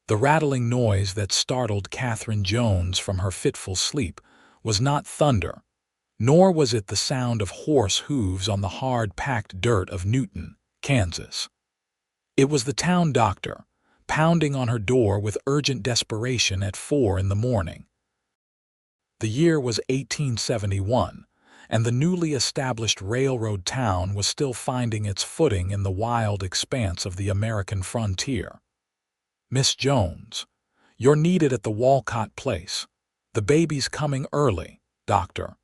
The rattling noise that startled Katherine Jones from her fitful sleep was not thunder, nor was it the sound of horse hooves on the hard-packed dirt of Newton, Kansas. It was the town doctor, pounding on her door with urgent desperation at 4 in the morning. The year was 1871, and the newly established railroad town was still finding its footing in the wild expanse of the American frontier. "Miss Jones, you're needed at the Walcott place. The baby's coming early, doctor."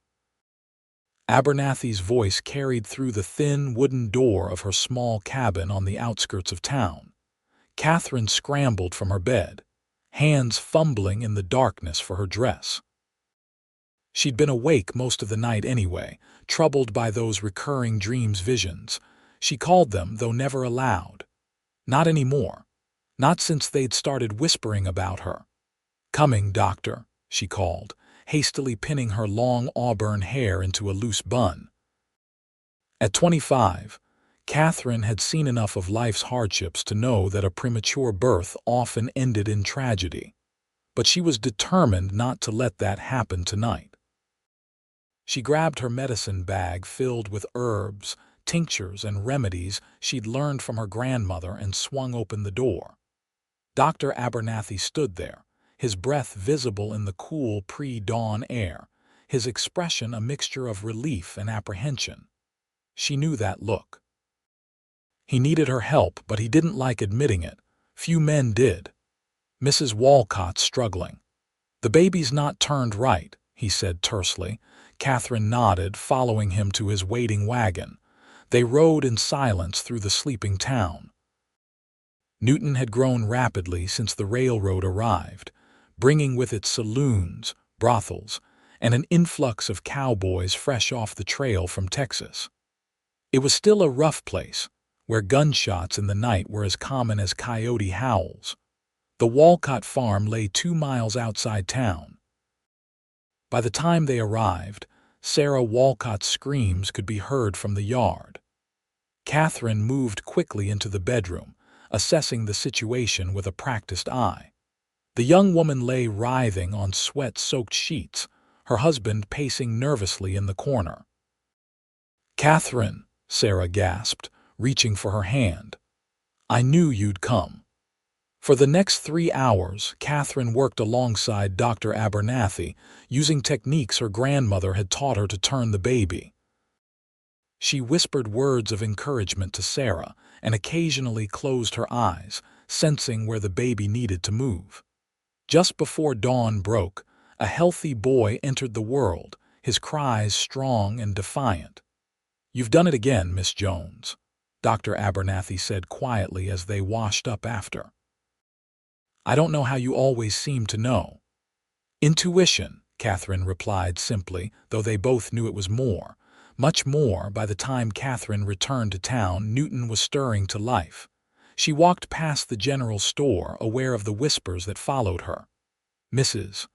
Abernathy's voice carried through the thin wooden door of her small cabin on the outskirts of town. Katherine scrambled from her bed, hands fumbling in the darkness for her dress. She'd been awake most of the night anyway, troubled by those recurring visions. She called them, though never aloud. Not anymore. Not since they'd started whispering about her. "Coming, doctor," she called, hastily pinning her long auburn hair into a loose bun. At 25, Katherine had seen enough of life's hardships to know that a premature birth often ended in tragedy. But she was determined not to let that happen tonight. She grabbed her medicine bag filled with herbs, tinctures, and remedies she'd learned from her grandmother and swung open the door. Dr. Abernathy stood there, his breath visible in the cool pre-dawn air, his expression a mixture of relief and apprehension. She knew that look. He needed her help, but he didn't like admitting it. Few men did. "Mrs. Walcott's struggling. The baby's not turned right," he said tersely. Katherine nodded, following him to his waiting wagon. They rode in silence through the sleeping town. Newton had grown rapidly since the railroad arrived, bringing with it saloons, brothels, and an influx of cowboys fresh off the trail from Texas. It was still a rough place, where gunshots in the night were as common as coyote howls. The Walcott farm lay 2 miles outside town. By the time they arrived, Sarah Walcott's screams could be heard from the yard. Katherine moved quickly into the bedroom, assessing the situation with a practiced eye. The young woman lay writhing on sweat-soaked sheets, her husband pacing nervously in the corner. "Katherine," Sarah gasped, reaching for her hand. "I knew you'd come." For the next 3 hours, Katherine worked alongside Dr. Abernathy, using techniques her grandmother had taught her to turn the baby. She whispered words of encouragement to Sarah and occasionally closed her eyes, sensing where the baby needed to move. Just before dawn broke, a healthy boy entered the world, his cries strong and defiant. "You've done it again, Miss Jones," Dr. Abernathy said quietly as they washed up after. "I don't know how you always seem to know." "Intuition," Katherine replied simply, though they both knew it was more. Much more. By the time Katherine returned to town, Newton was stirring to life. She walked past the general store, aware of the whispers that followed her. Mrs.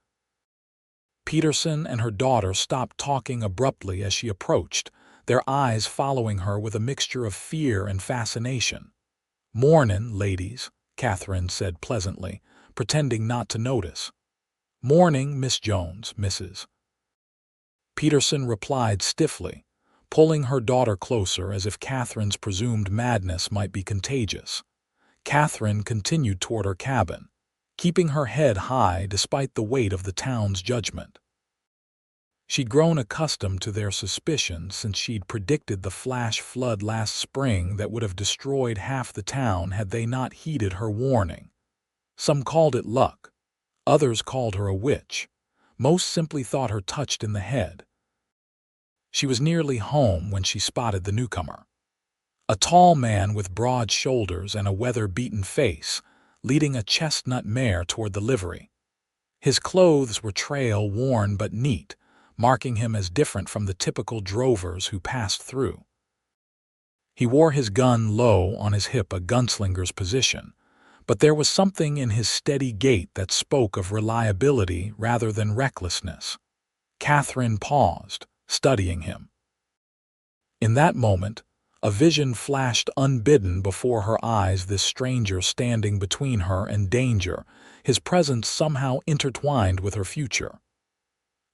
Peterson and her daughter stopped talking abruptly as she approached, their eyes following her with a mixture of fear and fascination. "Mornin', ladies," Katherine said pleasantly, pretending not to notice. "Morning, Miss Jones, Mrs. Peterson replied stiffly, pulling her daughter closer as if Katherine's presumed madness might be contagious. Katherine continued toward her cabin, keeping her head high despite the weight of the town's judgment. She'd grown accustomed to their suspicions since she'd predicted the flash flood last spring that would have destroyed half the town had they not heeded her warning. Some called it luck. Others called her a witch. Most simply thought her touched in the head. She was nearly home when she spotted the newcomer. A tall man with broad shoulders and a weather-beaten face, leading a chestnut mare toward the livery. His clothes were trail-worn but neat, marking him as different from the typical drovers who passed through. He wore his gun low on his hip, a gunslinger's position, but there was something in his steady gait that spoke of reliability rather than recklessness. Katherine paused, studying him. In that moment, A vision flashed unbidden before her eyes, this stranger standing between her and danger, his presence somehow intertwined with her future.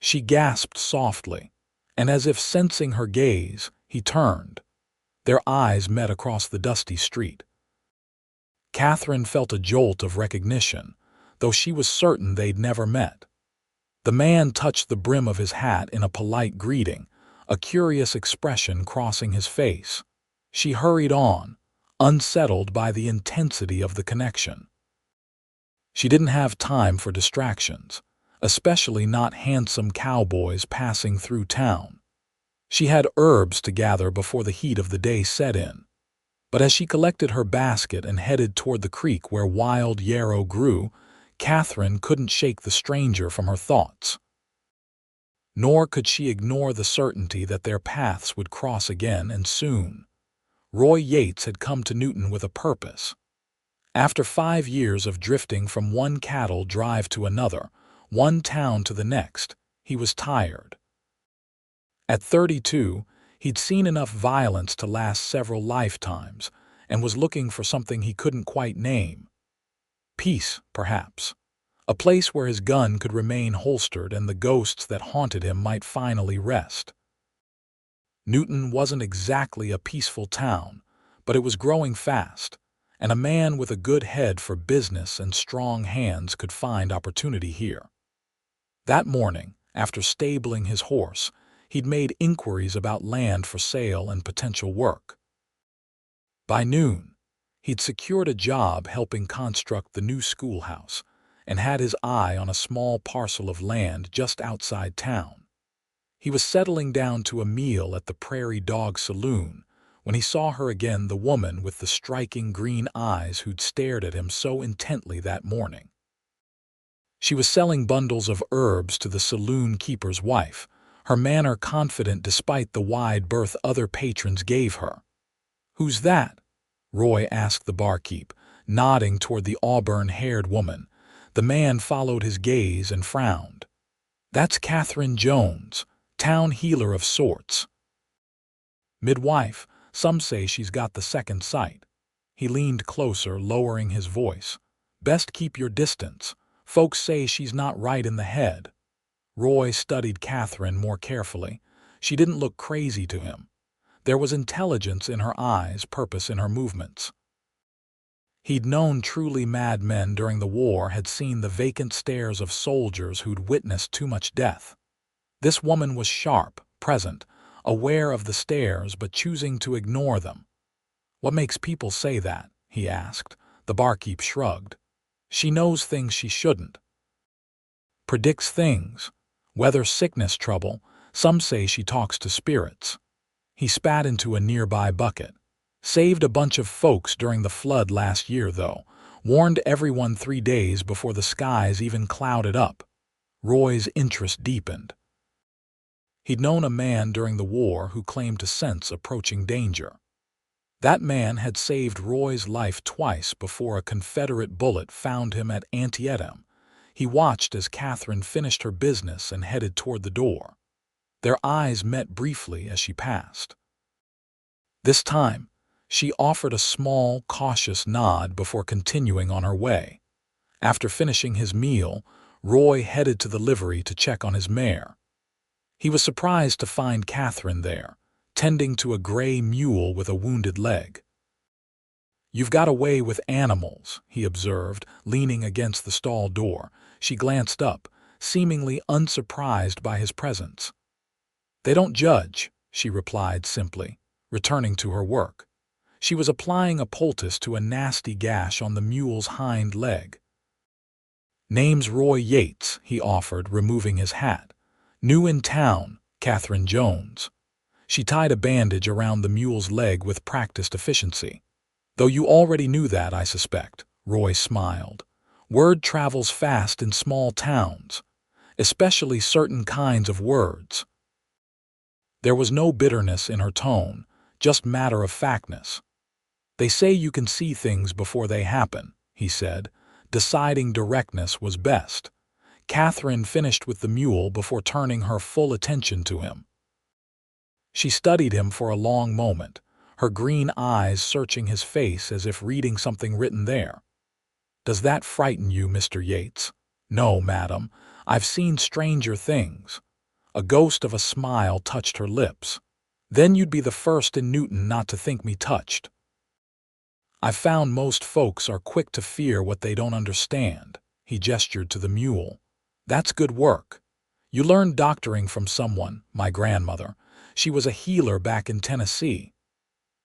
She gasped softly, and as if sensing her gaze, he turned. Their eyes met across the dusty street. Katherine felt a jolt of recognition, though she was certain they'd never met. The man touched the brim of his hat in a polite greeting, a curious expression crossing his face. She hurried on, unsettled by the intensity of the connection. She didn't have time for distractions, especially not handsome cowboys passing through town. She had herbs to gather before the heat of the day set in. But as she collected her basket and headed toward the creek where wild yarrow grew, Katherine couldn't shake the stranger from her thoughts. Nor could she ignore the certainty that their paths would cross again, and soon. Roy Yates had come to Newton with a purpose. After 5 years of drifting from one cattle drive to another, one town to the next, he was tired. At 32, he'd seen enough violence to last several lifetimes, and was looking for something he couldn't quite name. Peace, perhaps. A place where his gun could remain holstered and the ghosts that haunted him might finally rest. Newton wasn't exactly a peaceful town, but it was growing fast, and a man with a good head for business and strong hands could find opportunity here. That morning, after stabling his horse, he'd made inquiries about land for sale and potential work. By noon, he'd secured a job helping construct the new schoolhouse and had his eye on a small parcel of land just outside town. He was settling down to a meal at the Prairie Dog Saloon when he saw her again, the woman with the striking green eyes who'd stared at him so intently that morning. She was selling bundles of herbs to the saloon keeper's wife, her manner confident despite the wide berth other patrons gave her. "Who's that?" Roy asked the barkeep, nodding toward the auburn-haired woman. The man followed his gaze and frowned. "That's Katherine Jones, town healer of sorts. Midwife, some say she's got the second sight." He leaned closer, lowering his voice. "Best keep your distance. Folks say she's not right in the head." Roy studied Katherine more carefully. She didn't look crazy to him. There was intelligence in her eyes, purpose in her movements. He'd known truly mad men during the war, had seen the vacant stares of soldiers who'd witnessed too much death. This woman was sharp, present, aware of the stares but choosing to ignore them. "What makes people say that?" he asked. The barkeep shrugged. "She knows things she shouldn't. Predicts things. Weather, sickness, trouble. Some say she talks to spirits." He spat into a nearby bucket. "Saved a bunch of folks during the flood last year, though. Warned everyone 3 days before the skies even clouded up." Roy's interest deepened. He'd known a man during the war who claimed to sense approaching danger. That man had saved Roy's life twice before a Confederate bullet found him at Antietam. He watched as Katherine finished her business and headed toward the door. Their eyes met briefly as she passed. This time, she offered a small, cautious nod before continuing on her way. After finishing his meal, Roy headed to the livery to check on his mare. He was surprised to find Katherine there, tending to a gray mule with a wounded leg. "You've got a way with animals," he observed, leaning against the stall door. She glanced up, seemingly unsurprised by his presence. "They don't judge," she replied simply, returning to her work. She was applying a poultice to a nasty gash on the mule's hind leg. "Name's Roy Yates," he offered, removing his hat. "New in town, Katherine Jones." She tied a bandage around the mule's leg with practiced efficiency. "Though you already knew that, I suspect," Roy smiled. "Word travels fast in small towns, especially certain kinds of words." There was no bitterness in her tone, just matter-of-factness. "They say you can see things before they happen," he said, deciding directness was best. Katherine finished with the mule before turning her full attention to him. She studied him for a long moment, her green eyes searching his face as if reading something written there. "Does that frighten you, Mr. Yates?" "No, madam. I've seen stranger things." A ghost of a smile touched her lips. "Then you'd be the first in Newton not to think me touched. I've found most folks are quick to fear what they don't understand." He gestured to the mule. "That's good work. You learned doctoring from someone, my grandmother. She was a healer back in Tennessee."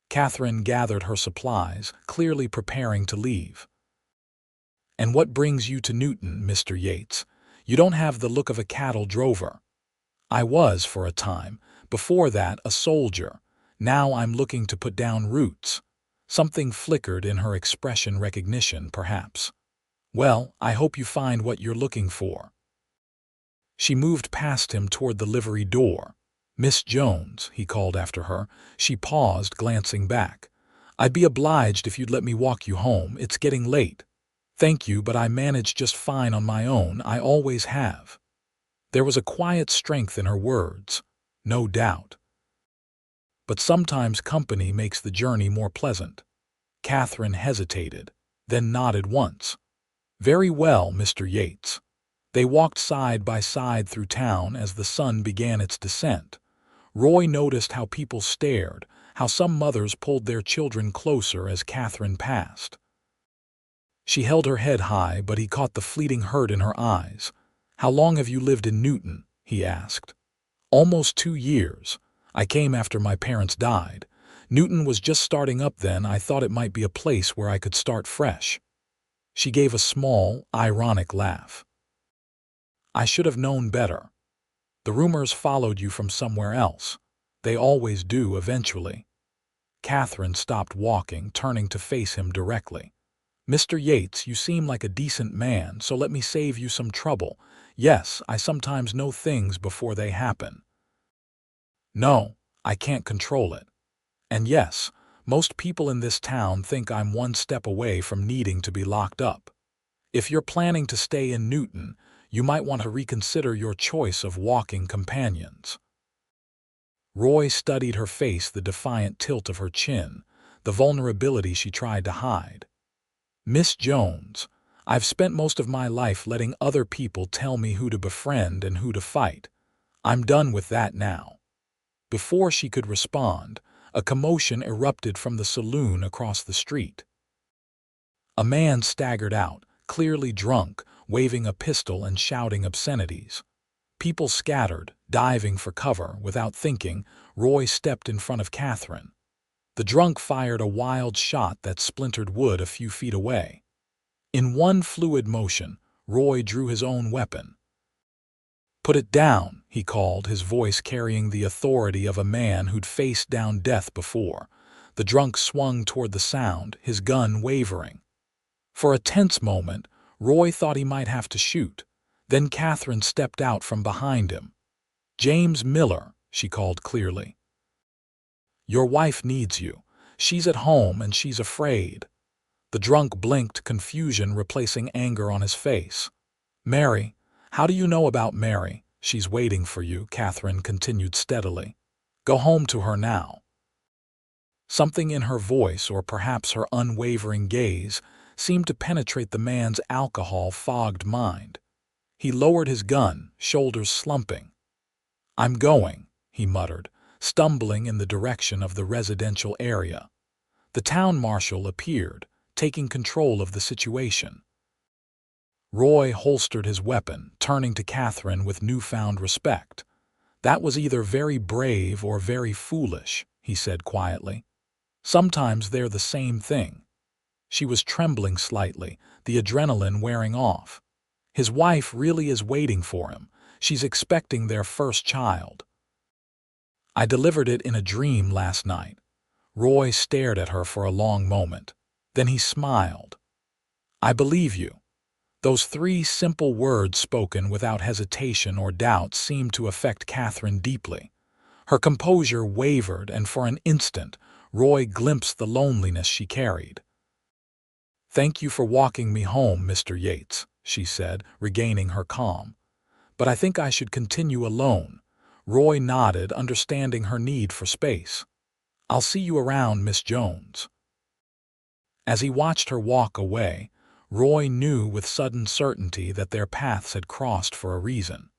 Katherine gathered her supplies, clearly preparing to leave. "And what brings you to Newton, Mr. Yates? You don't have the look of a cattle drover." "I was for a time. Before that, a soldier. Now I'm looking to put down roots." Something flickered in her expression, recognition, perhaps. "Well, I hope you find what you're looking for." She moved past him toward the livery door. "Miss Jones," he called after her. She paused, glancing back. "I'd be obliged if you'd let me walk you home. It's getting late." "Thank you, but I manage just fine on my own. I always have." There was a quiet strength in her words. "No doubt. But sometimes company makes the journey more pleasant." Katherine hesitated, then nodded once. "Very well, Mr. Yates." They walked side by side through town as the sun began its descent. Roy noticed how people stared, how some mothers pulled their children closer as Katherine passed. She held her head high, but he caught the fleeting hurt in her eyes. "How long have you lived in Newton?" he asked. "Almost 2 years. I came after my parents died. Newton was just starting up then. I thought it might be a place where I could start fresh." She gave a small, ironic laugh. "I should have known better. The rumors followed you from somewhere else. They always do eventually." Katherine stopped walking, turning to face him directly. "Mr. Yates, you seem like a decent man, so let me save you some trouble. Yes, I sometimes know things before they happen. No, I can't control it. And yes, most people in this town think I'm one step away from needing to be locked up. If you're planning to stay in Newton, you might want to reconsider your choice of walking companions." Roy studied her face, the defiant tilt of her chin, the vulnerability she tried to hide. "Miss Jones, I've spent most of my life letting other people tell me who to befriend and who to fight. I'm done with that now." Before she could respond, a commotion erupted from the saloon across the street. A man staggered out, clearly drunk, waving a pistol and shouting obscenities. People scattered, diving for cover. Without thinking, Roy stepped in front of Katherine. The drunk fired a wild shot that splintered wood a few feet away. In one fluid motion, Roy drew his own weapon. "Put it down," he called, his voice carrying the authority of a man who'd faced down death before. The drunk swung toward the sound, his gun wavering. For a tense moment, Roy thought he might have to shoot. Then Katherine stepped out from behind him. "James Miller," she called clearly. "Your wife needs you. She's at home and she's afraid." The drunk blinked, confusion replacing anger on his face. "Mary? How do you know about Mary?" "She's waiting for you," Katherine continued steadily. "Go home to her now." Something in her voice, or perhaps her unwavering gaze, seemed to penetrate the man's alcohol-fogged mind. He lowered his gun, shoulders slumping. "I'm going," he muttered, stumbling in the direction of the residential area. The town marshal appeared, taking control of the situation. Roy holstered his weapon, turning to Katherine with newfound respect. "That was either very brave or very foolish," he said quietly. "Sometimes they're the same thing." She was trembling slightly, the adrenaline wearing off. His wife really is waiting for him. She's expecting their first child. "I delivered it in a dream last night." Roy stared at her for a long moment. Then he smiled. "I believe you." Those 3 simple words spoken without hesitation or doubt seemed to affect Katherine deeply. Her composure wavered, and for an instant, Roy glimpsed the loneliness she carried. "Thank you for walking me home, Mr. Yates," she said, regaining her calm. "But I think I should continue alone." Roy nodded, understanding her need for space. "I'll see you around, Miss Jones." As he watched her walk away, Roy knew with sudden certainty that their paths had crossed for a reason.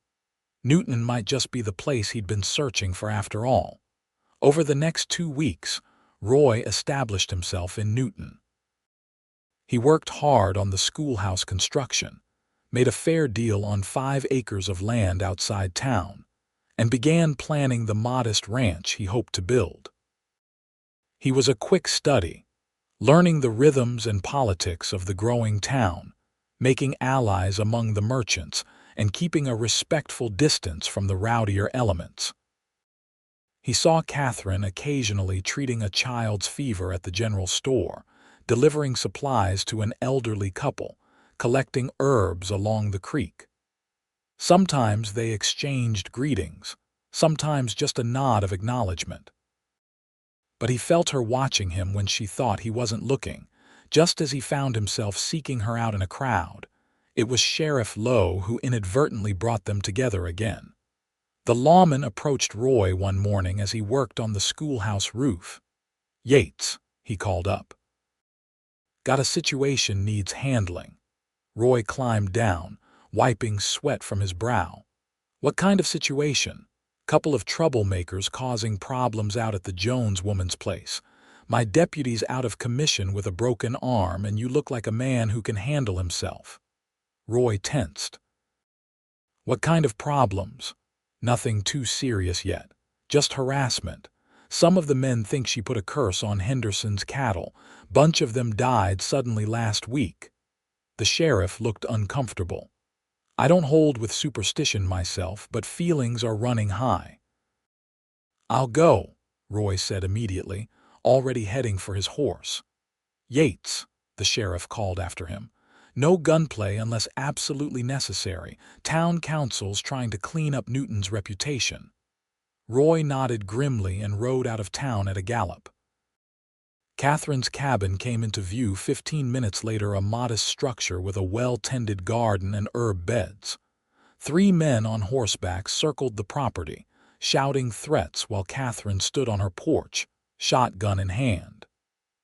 Newton might just be the place he'd been searching for after all. Over the next 2 weeks, Roy established himself in Newton. He worked hard on the schoolhouse construction, made a fair deal on 5 acres of land outside town, and began planning the modest ranch he hoped to build. He was a quick study, learning the rhythms and politics of the growing town, making allies among the merchants, and keeping a respectful distance from the rowdier elements. He saw Katherine occasionally treating a child's fever at the general store, delivering supplies to an elderly couple, collecting herbs along the creek. Sometimes they exchanged greetings, sometimes just a nod of acknowledgement. But he felt her watching him when she thought he wasn't looking, just as he found himself seeking her out in a crowd. It was Sheriff Lowe who inadvertently brought them together again. The lawman approached Roy one morning as he worked on the schoolhouse roof. "Yates," he called up. "Got a situation needs handling." Roy climbed down, wiping sweat from his brow. "What kind of situation?" "Couple of troublemakers causing problems out at the Jones woman's place. My deputy's out of commission with a broken arm, and you look like a man who can handle himself." Roy tensed. "What kind of problems?" "Nothing too serious yet. Just harassment. Some of the men think she put a curse on Henderson's cattle. Bunch of them died suddenly last week." The sheriff looked uncomfortable. "I don't hold with superstition myself, but feelings are running high." "I'll go," Roy said immediately, already heading for his horse. "Yates," the sheriff called after him. "No gunplay unless absolutely necessary. Town council's trying to clean up Newton's reputation." Roy nodded grimly and rode out of town at a gallop. Katherine's cabin came into view 15 minutes later, a modest structure with a well-tended garden and herb beds. 3 men on horseback circled the property, shouting threats while Katherine stood on her porch, shotgun in hand.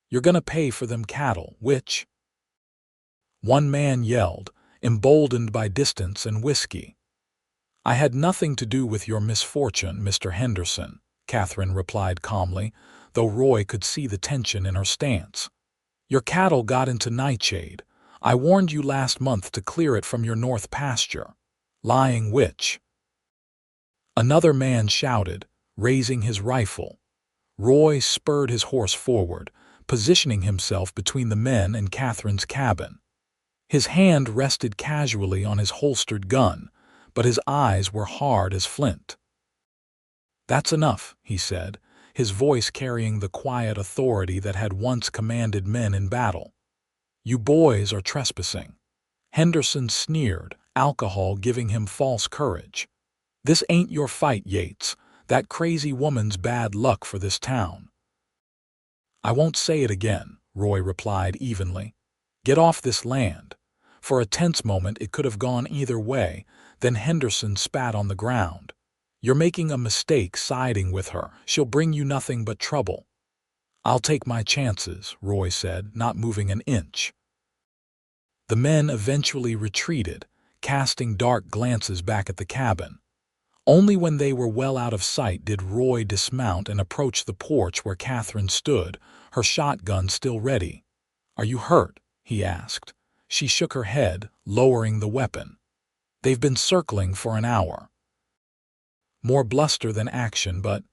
"You're gonna pay for them cattle, which?" one man yelled, emboldened by distance and whiskey. "I had nothing to do with your misfortune, Mr. Henderson," Katherine replied calmly, though Roy could see the tension in her stance. "Your cattle got into nightshade. I warned you last month to clear it from your north pasture. Lying witch." Another man shouted, raising his rifle. Roy spurred his horse forward, positioning himself between the men and Katherine's cabin. His hand rested casually on his holstered gun, but his eyes were hard as flint. "That's enough," he said, his voice carrying the quiet authority that had once commanded men in battle. "You boys are trespassing." Henderson sneered, alcohol giving him false courage. "This ain't your fight, Yates. That crazy woman's bad luck for this town." "I won't say it again," Roy replied evenly. "Get off this land." For a tense moment it could have gone either way, then Henderson spat on the ground. "You're making a mistake siding with her. She'll bring you nothing but trouble." "I'll take my chances," Roy said, not moving an inch. The men eventually retreated, casting dark glances back at the cabin. Only when they were well out of sight did Roy dismount and approach the porch where Katherine stood, her shotgun still ready. "Are you hurt?" he asked. She shook her head, lowering the weapon. "They've been circling for an hour." More bluster than action, but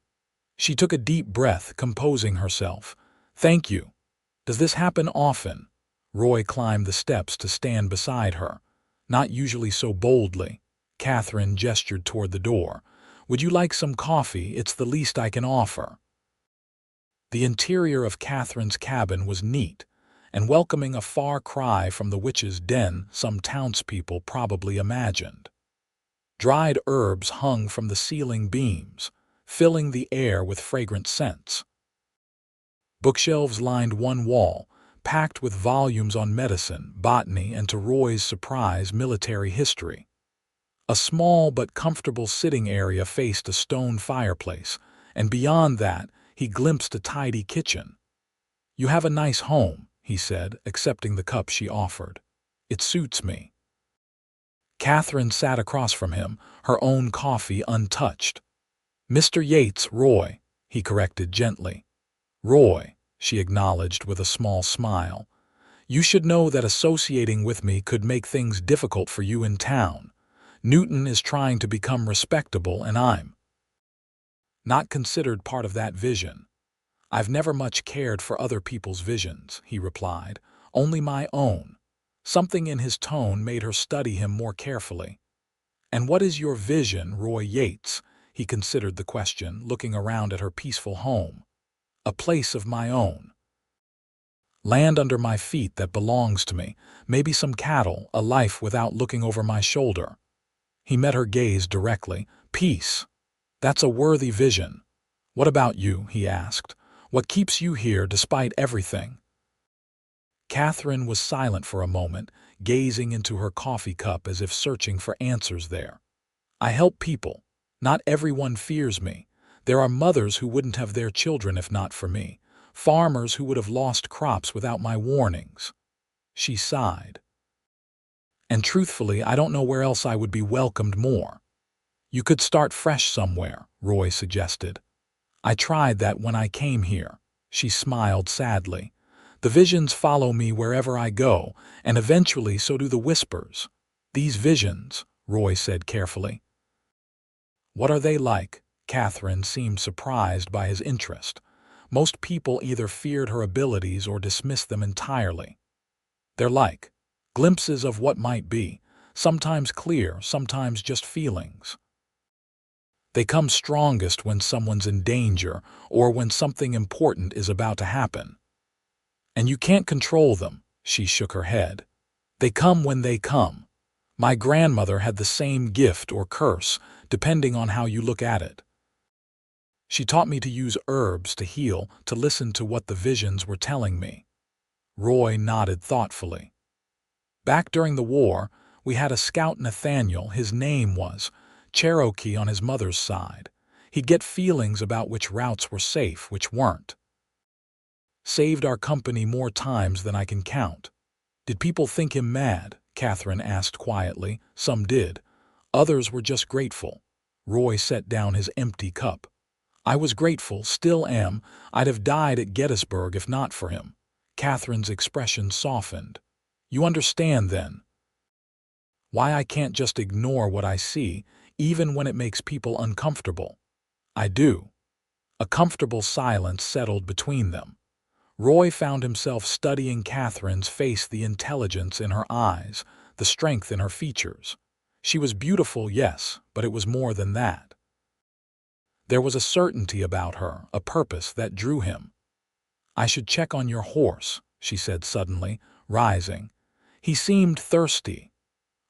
she took a deep breath, composing herself. "Thank you. Does this happen often?" Roy climbed the steps to stand beside her. Not usually so boldly. Katherine gestured toward the door. "Would you like some coffee? It's the least I can offer." The interior of Katherine's cabin was neat, and welcoming, a far cry from the witch's den some townspeople probably imagined. Dried herbs hung from the ceiling beams, filling the air with fragrant scents. Bookshelves lined one wall, packed with volumes on medicine, botany, and, to Roy's surprise, military history. A small but comfortable sitting area faced a stone fireplace, and beyond that, he glimpsed a tidy kitchen. "You have a nice home," he said, accepting the cup she offered. "It suits me." Katherine sat across from him, her own coffee untouched. "Mr. Yates, Roy," he corrected gently. "Roy," she acknowledged with a small smile. "You should know that associating with me could make things difficult for you in town. Newton is trying to become respectable, and I'm not considered part of that vision." "I've never much cared for other people's visions," he replied, "only my own." Something in his tone made her study him more carefully. "And what is your vision, Roy Yates?" He considered the question, looking around at her peaceful home. "A place of my own. Land under my feet that belongs to me, maybe some cattle, a life without looking over my shoulder." He met her gaze directly. "Peace. That's a worthy vision. What about you?" he asked. "What keeps you here despite everything?" Katherine was silent for a moment, gazing into her coffee cup as if searching for answers there. "I help people. Not everyone fears me. There are mothers who wouldn't have their children if not for me. Farmers who would have lost crops without my warnings." She sighed. "And truthfully, I don't know where else I would be welcomed more." "You could start fresh somewhere," Roy suggested. "I tried that when I came here." She smiled sadly. "The visions follow me wherever I go, and eventually so do the whispers." "These visions," Roy said carefully. "What are they like?" Katherine seemed surprised by his interest. Most people either feared her abilities or dismissed them entirely. "They're like glimpses of what might be, sometimes clear, sometimes just feelings. They come strongest when someone's in danger or when something important is about to happen. And you can't control them." She shook her head. "They come when they come. My grandmother had the same gift or curse, depending on how you look at it. She taught me to use herbs to heal, to listen to what the visions were telling me." Roy nodded thoughtfully. "Back during the war, we had a scout, Nathaniel, his name was, Cherokee on his mother's side. He'd get feelings about which routes were safe, which weren't. Saved our company more times than I can count." "Did people think him mad?" Katherine asked quietly. "Some did. Others were just grateful." Roy set down his empty cup. "I was grateful, still am. I'd have died at Gettysburg if not for him." Katherine's expression softened. "You understand, then, why I can't just ignore what I see, even when it makes people uncomfortable." "I do." A comfortable silence settled between them. Roy found himself studying Katherine's face, the intelligence in her eyes, the strength in her features. She was beautiful, yes, but it was more than that. There was a certainty about her, a purpose that drew him. "I should check on your horse," she said suddenly, rising. He seemed thirsty.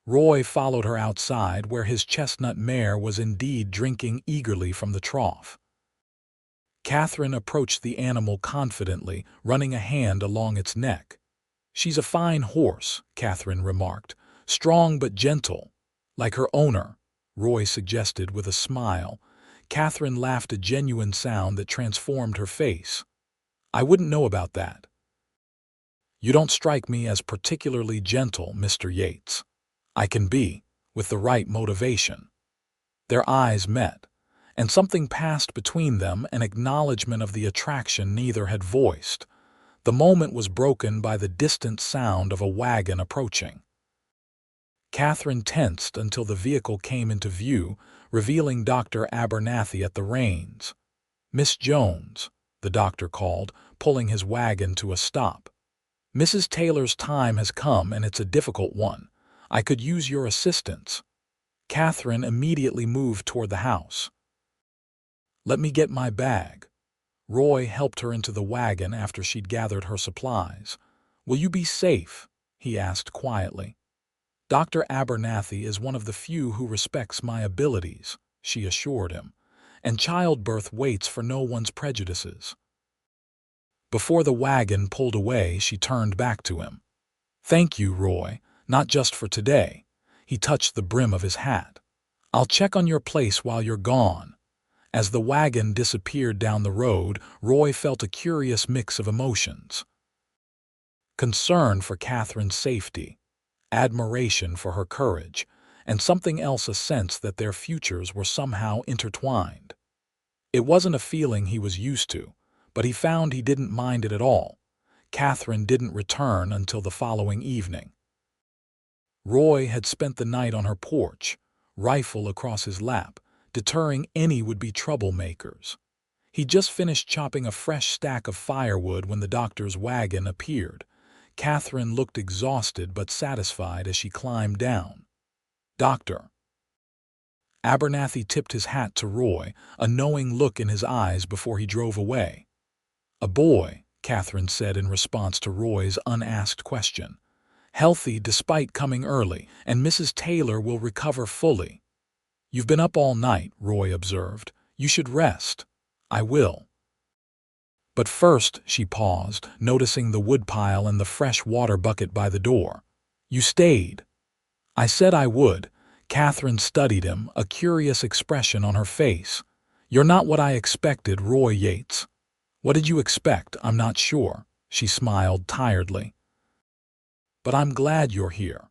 Roy followed her outside, where his chestnut mare was indeed drinking eagerly from the trough. Katherine approached the animal confidently, running a hand along its neck. "She's a fine horse," Katherine remarked. "Strong but gentle." "Like her owner," Roy suggested with a smile. Katherine laughed, a genuine sound that transformed her face. "I wouldn't know about that." "You don't strike me as particularly gentle, Mr. Yates." "I can be, with the right motivation." Their eyes met, and something passed between them, an acknowledgement of the attraction neither had voiced. The moment was broken by the distant sound of a wagon approaching. Katherine tensed until the vehicle came into view, revealing Dr. Abernathy at the reins. "Miss Jones," the doctor called, pulling his wagon to a stop. "Mrs. Taylor's time has come, and it's a difficult one. I could use your assistance." Katherine immediately moved toward the house. "Let me get my bag." Roy helped her into the wagon after she'd gathered her supplies. "Will you be safe?" he asked quietly. "Dr. Abernathy is one of the few who respects my abilities," she assured him, "and childbirth waits for no one's prejudices." Before the wagon pulled away, she turned back to him. "Thank you, Roy, not just for today." He touched the brim of his hat. "I'll check on your place while you're gone." As the wagon disappeared down the road, Roy felt a curious mix of emotions. Concern for Katherine's safety, admiration for her courage, and something else, a sense that their futures were somehow intertwined. It wasn't a feeling he was used to, but he found he didn't mind it at all. Katherine didn't return until the following evening. Roy had spent the night on her porch, rifle across his lap, deterring any would-be troublemakers. He just finished chopping a fresh stack of firewood when the doctor's wagon appeared. Katherine looked exhausted but satisfied as she climbed down. "Doctor." Abernathy tipped his hat to Roy, a knowing look in his eyes before he drove away. "A boy," Katherine said in response to Roy's unasked question. "Healthy despite coming early, and Mrs. Taylor will recover fully." "You've been up all night," Roy observed. "You should rest." "I will." But first, she paused, noticing the woodpile and the fresh water bucket by the door. "You stayed." "I said I would." Katherine studied him, a curious expression on her face. "You're not what I expected, Roy Yates." "What did you expect? I'm not sure." She smiled tiredly. "But I'm glad you're here."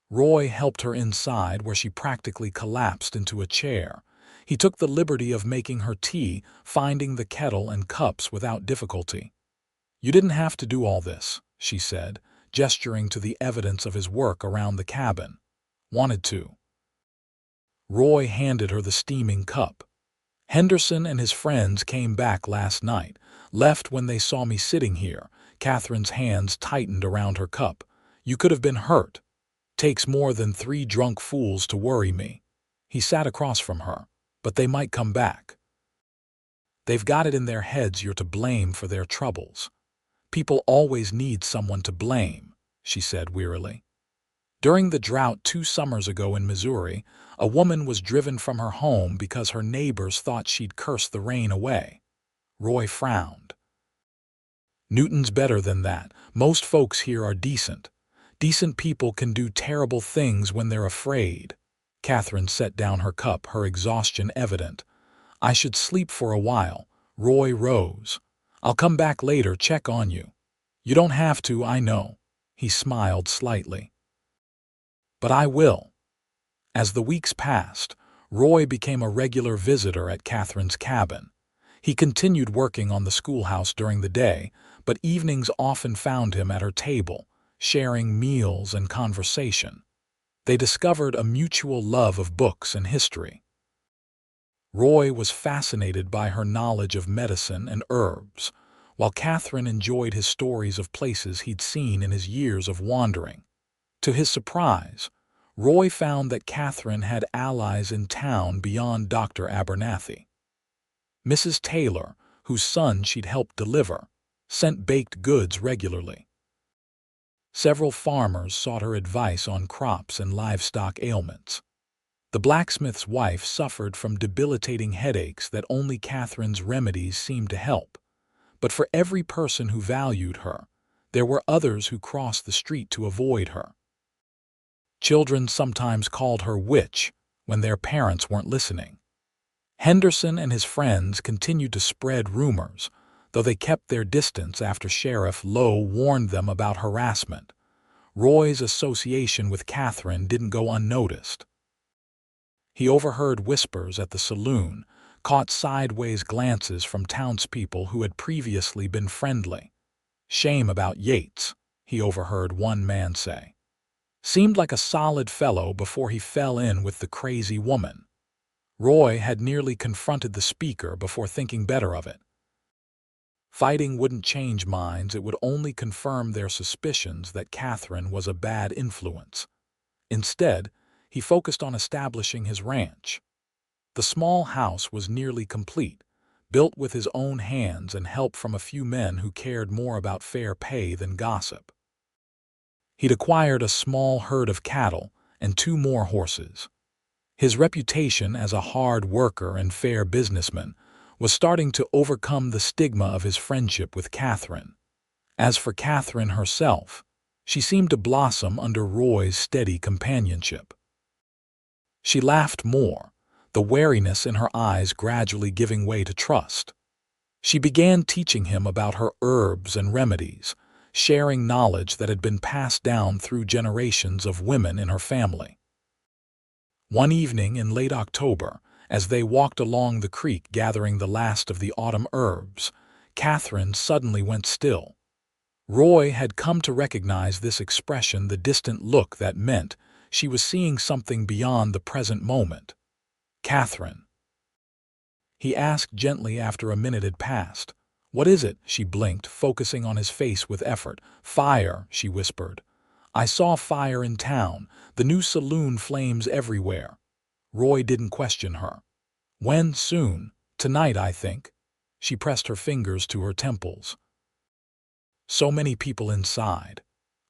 Roy helped her inside, where she practically collapsed into a chair. He took the liberty of making her tea, finding the kettle and cups without difficulty. "You didn't have to do all this," she said, gesturing to the evidence of his work around the cabin. "Wanted to." Roy handed her the steaming cup. "Henderson and his friends came back last night, left when they saw me sitting here." Katherine's hands tightened around her cup. "You could have been hurt. Takes more than 3 drunk fools to worry me." He sat across from her. "But they might come back. They've got it in their heads you're to blame for their troubles." "People always need someone to blame," she said wearily. "During the drought 2 summers ago in Missouri, a woman was driven from her home because her neighbors thought she'd cursed the rain away." Roy frowned. "Newton's better than that. Most folks here are decent. Decent people can do terrible things when they're afraid." Katherine set down her cup, her exhaustion evident. "I should sleep for a while." Roy rose. "I'll come back later, check on you." "You don't have to, I know." He smiled slightly. "But I will." As the weeks passed, Roy became a regular visitor at Katherine's cabin. He continued working on the schoolhouse during the day, but evenings often found him at her table, sharing meals and conversation. They discovered a mutual love of books and history. Roy was fascinated by her knowledge of medicine and herbs, while Katherine enjoyed his stories of places he'd seen in his years of wandering. To his surprise, Roy found that Katherine had allies in town beyond Dr. Abernathy. Mrs. Taylor, whose son she'd helped deliver, sent baked goods regularly. Several farmers sought her advice on crops and livestock ailments. The blacksmith's wife suffered from debilitating headaches that only Katherine's remedies seemed to help. But for every person who valued her, there were others who crossed the street to avoid her. Children sometimes called her witch when their parents weren't listening. Henderson and his friends continued to spread rumors, though they kept their distance after Sheriff Lowe warned them about harassment. Roy's association with Katherine didn't go unnoticed. He overheard whispers at the saloon, caught sideways glances from townspeople who had previously been friendly. "Shame about Yates," he overheard one man say. "Seemed like a solid fellow before he fell in with the crazy woman." Roy had nearly confronted the speaker before thinking better of it. Fighting wouldn't change minds, it would only confirm their suspicions that Katherine was a bad influence. Instead, he focused on establishing his ranch. The small house was nearly complete, built with his own hands and help from a few men who cared more about fair pay than gossip. He'd acquired a small herd of cattle and 2 more horses. His reputation as a hard worker and fair businessman was starting to overcome the stigma of his friendship with Katherine. As for Katherine herself, she seemed to blossom under Roy's steady companionship. She laughed more, the wariness in her eyes gradually giving way to trust. She began teaching him about her herbs and remedies, sharing knowledge that had been passed down through generations of women in her family. One evening in late October, as they walked along the creek gathering the last of the autumn herbs, Katherine suddenly went still. Roy had come to recognize this expression, the distant look that meant she was seeing something beyond the present moment. "Katherine," he asked gently after a minute had passed. "What is it?" She blinked, focusing on his face with effort. "Fire," she whispered. "I saw fire in town, the new saloon, flames everywhere." Roy didn't question her. "When? Soon? Tonight, I think." She pressed her fingers to her temples. "So many people inside.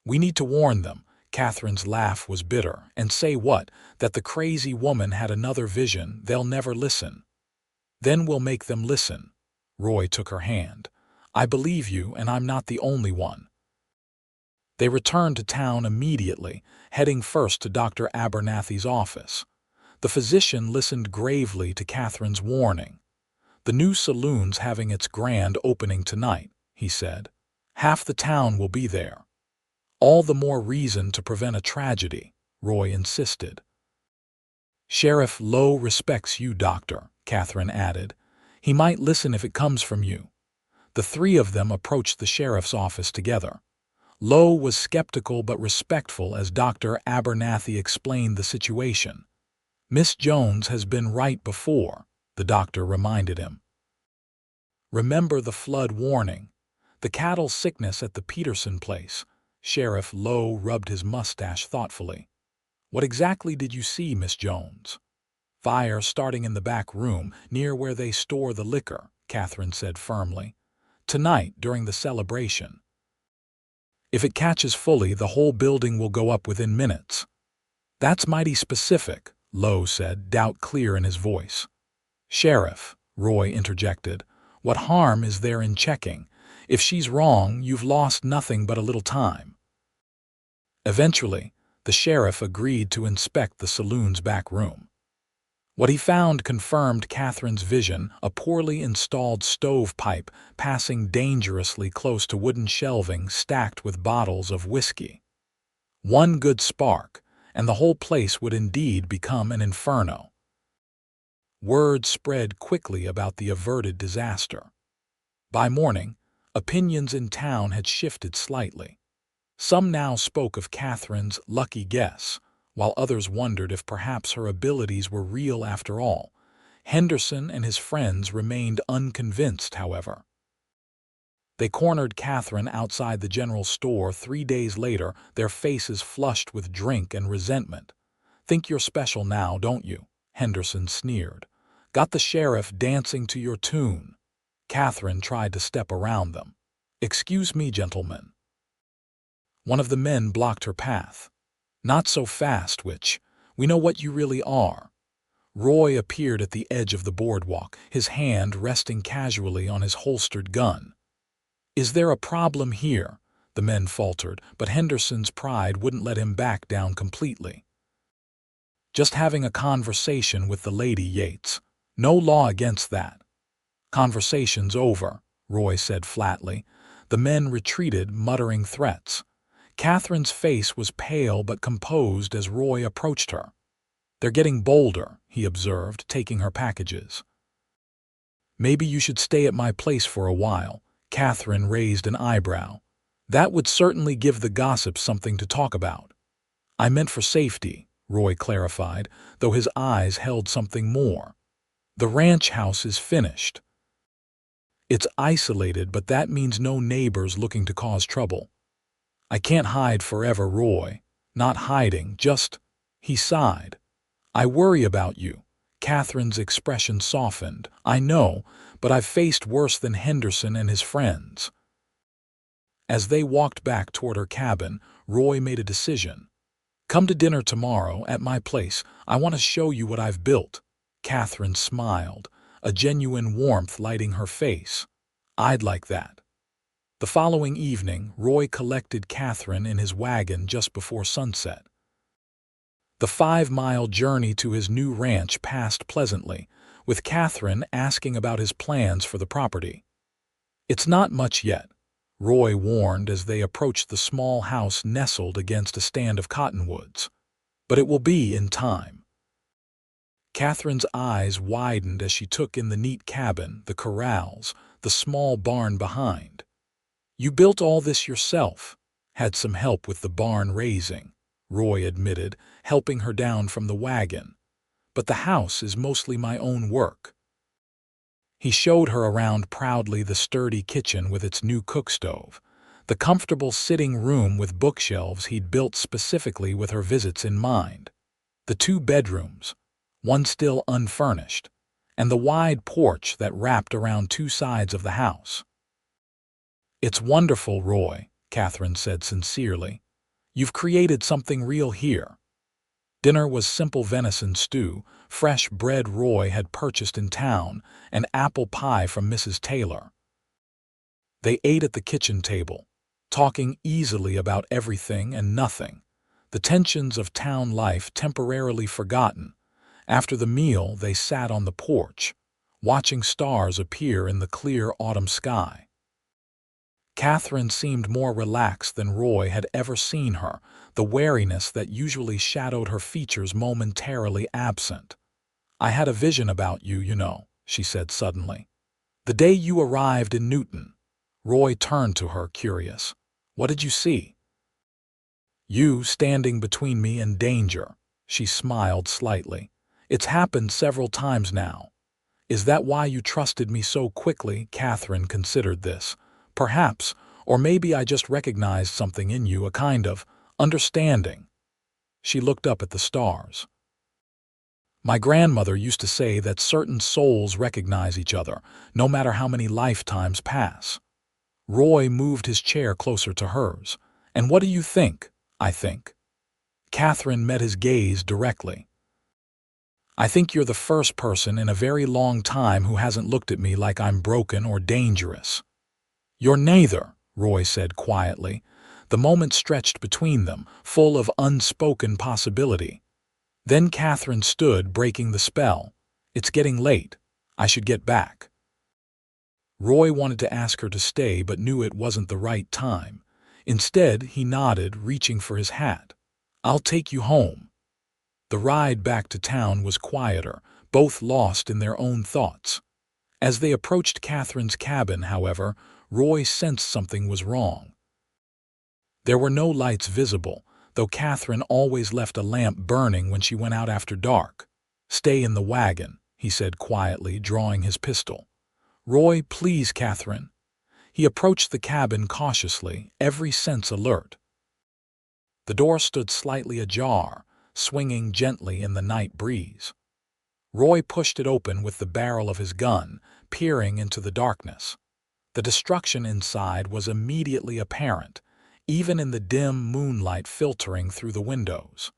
We need to warn them." Catherine's laugh was bitter. "And say what? That the crazy woman had another vision. They'll never listen." "Then we'll make them listen." Roy took her hand. "I believe you, and I'm not the only one." They returned to town immediately, heading first to Dr. Abernathy's office. The physician listened gravely to Catherine's warning. "The new saloon's having its grand opening tonight," he said. "Half the town will be there." "All the more reason to prevent a tragedy," Roy insisted. "Sheriff Lowe respects you, Doctor," Katherine added. "He might listen if it comes from you." The three of them approached the sheriff's office together. Lowe was skeptical but respectful as Dr. Abernathy explained the situation. "Miss Jones has been right before," the doctor reminded him. "Remember the flood warning, the cattle sickness at the Peterson place." Sheriff Lowe rubbed his mustache thoughtfully. "What exactly did you see, Miss Jones?" "Fire starting in the back room, near where they store the liquor," Katherine said firmly. "Tonight, during the celebration. If it catches fully, the whole building will go up within minutes." "That's mighty specific," Lowe said, doubt clear in his voice. "Sheriff," Roy interjected, "what harm is there in checking? If she's wrong, you've lost nothing but a little time." Eventually, the sheriff agreed to inspect the saloon's back room. What he found confirmed Catherine's vision, a poorly installed stovepipe passing dangerously close to wooden shelving stacked with bottles of whiskey. One good spark, and the whole place would indeed become an inferno. Word spread quickly about the averted disaster. By morning, opinions in town had shifted slightly. Some now spoke of Catherine's lucky guess, while others wondered if perhaps her abilities were real after all. Henderson and his friends remained unconvinced, however. They cornered Katherine outside the general store 3 days later, their faces flushed with drink and resentment. "Think you're special now, don't you?" Henderson sneered. "Got the sheriff dancing to your tune." Katherine tried to step around them. "Excuse me, gentlemen." One of the men blocked her path. "Not so fast, Witch. We know what you really are." Roy appeared at the edge of the boardwalk, his hand resting casually on his holstered gun. "Is there a problem here?" the men faltered, but Henderson's pride wouldn't let him back down completely. "Just having a conversation with the lady, Yates. No law against that." "Conversation's over," Roy said flatly. The men retreated, muttering threats. Catherine's face was pale but composed as Roy approached her. "They're getting bolder," he observed, taking her packages. "Maybe you should stay at my place for a while." Katherine raised an eyebrow. "That would certainly give the gossips something to talk about." "I meant for safety," Roy clarified, though his eyes held something more. "The ranch house is finished. It's isolated, but that means no neighbors looking to cause trouble." "I can't hide forever, Roy." "Not hiding, just—" He sighed. "I worry about you." Catherine's expression softened. "I know, but I've faced worse than Henderson and his friends." As they walked back toward her cabin, Roy made a decision. "Come to dinner tomorrow at my place. I want to show you what I've built." Katherine smiled, a genuine warmth lighting her face. "I'd like that." The following evening, Roy collected Katherine in his wagon just before sunset. The 5-mile journey to his new ranch passed pleasantly, with Katherine asking about his plans for the property. "It's not much yet," Roy warned as they approached the small house nestled against a stand of cottonwoods. "But it will be in time." Katherine's eyes widened as she took in the neat cabin, the corrals, the small barn behind. "You built all this yourself?" "Had some help with the barn raising," Roy admitted, helping her down from the wagon. "But the house is mostly my own work." He showed her around proudly, the sturdy kitchen with its new cookstove, the comfortable sitting room with bookshelves he'd built specifically with her visits in mind, the 2 bedrooms, one still unfurnished, and the wide porch that wrapped around 2 sides of the house. "It's wonderful, Roy," Katherine said sincerely. "You've created something real here." Dinner was simple venison stew, fresh bread Roy had purchased in town, and apple pie from Mrs. Taylor. They ate at the kitchen table, talking easily about everything and nothing, the tensions of town life temporarily forgotten. After the meal, they sat on the porch, watching stars appear in the clear autumn sky. Katherine seemed more relaxed than Roy had ever seen her, the wariness that usually shadowed her features momentarily absent. "I had a vision about you, you know," she said suddenly. "The day you arrived in Newton." Roy turned to her, curious. "What did you see?" "You standing between me and danger." She smiled slightly. "It's happened several times now." "Is that why you trusted me so quickly?" Katherine considered this. "Perhaps, or maybe I just recognized something in you, a kind of understanding." She looked up at the stars. "My grandmother used to say that certain souls recognize each other, no matter how many lifetimes pass." Roy moved his chair closer to hers. "And what do you think?" "I think." Katherine met his gaze directly. "I think you're the first person in a very long time who hasn't looked at me like I'm broken or dangerous." "You're neither," Roy said quietly. The moment stretched between them, full of unspoken possibility. Then Katherine stood, breaking the spell. "It's getting late. I should get back." Roy wanted to ask her to stay but knew it wasn't the right time. Instead, he nodded, reaching for his hat. "I'll take you home." The ride back to town was quieter, both lost in their own thoughts. As they approached Katherine's cabin, however, Roy sensed something was wrong. There were no lights visible, though Katherine always left a lamp burning when she went out after dark. "Stay in the wagon," he said quietly, drawing his pistol. "Roy, please, Katherine." He approached the cabin cautiously, every sense alert. The door stood slightly ajar, swinging gently in the night breeze. Roy pushed it open with the barrel of his gun, peering into the darkness. The destruction inside was immediately apparent, even in the dim moonlight filtering through the windows.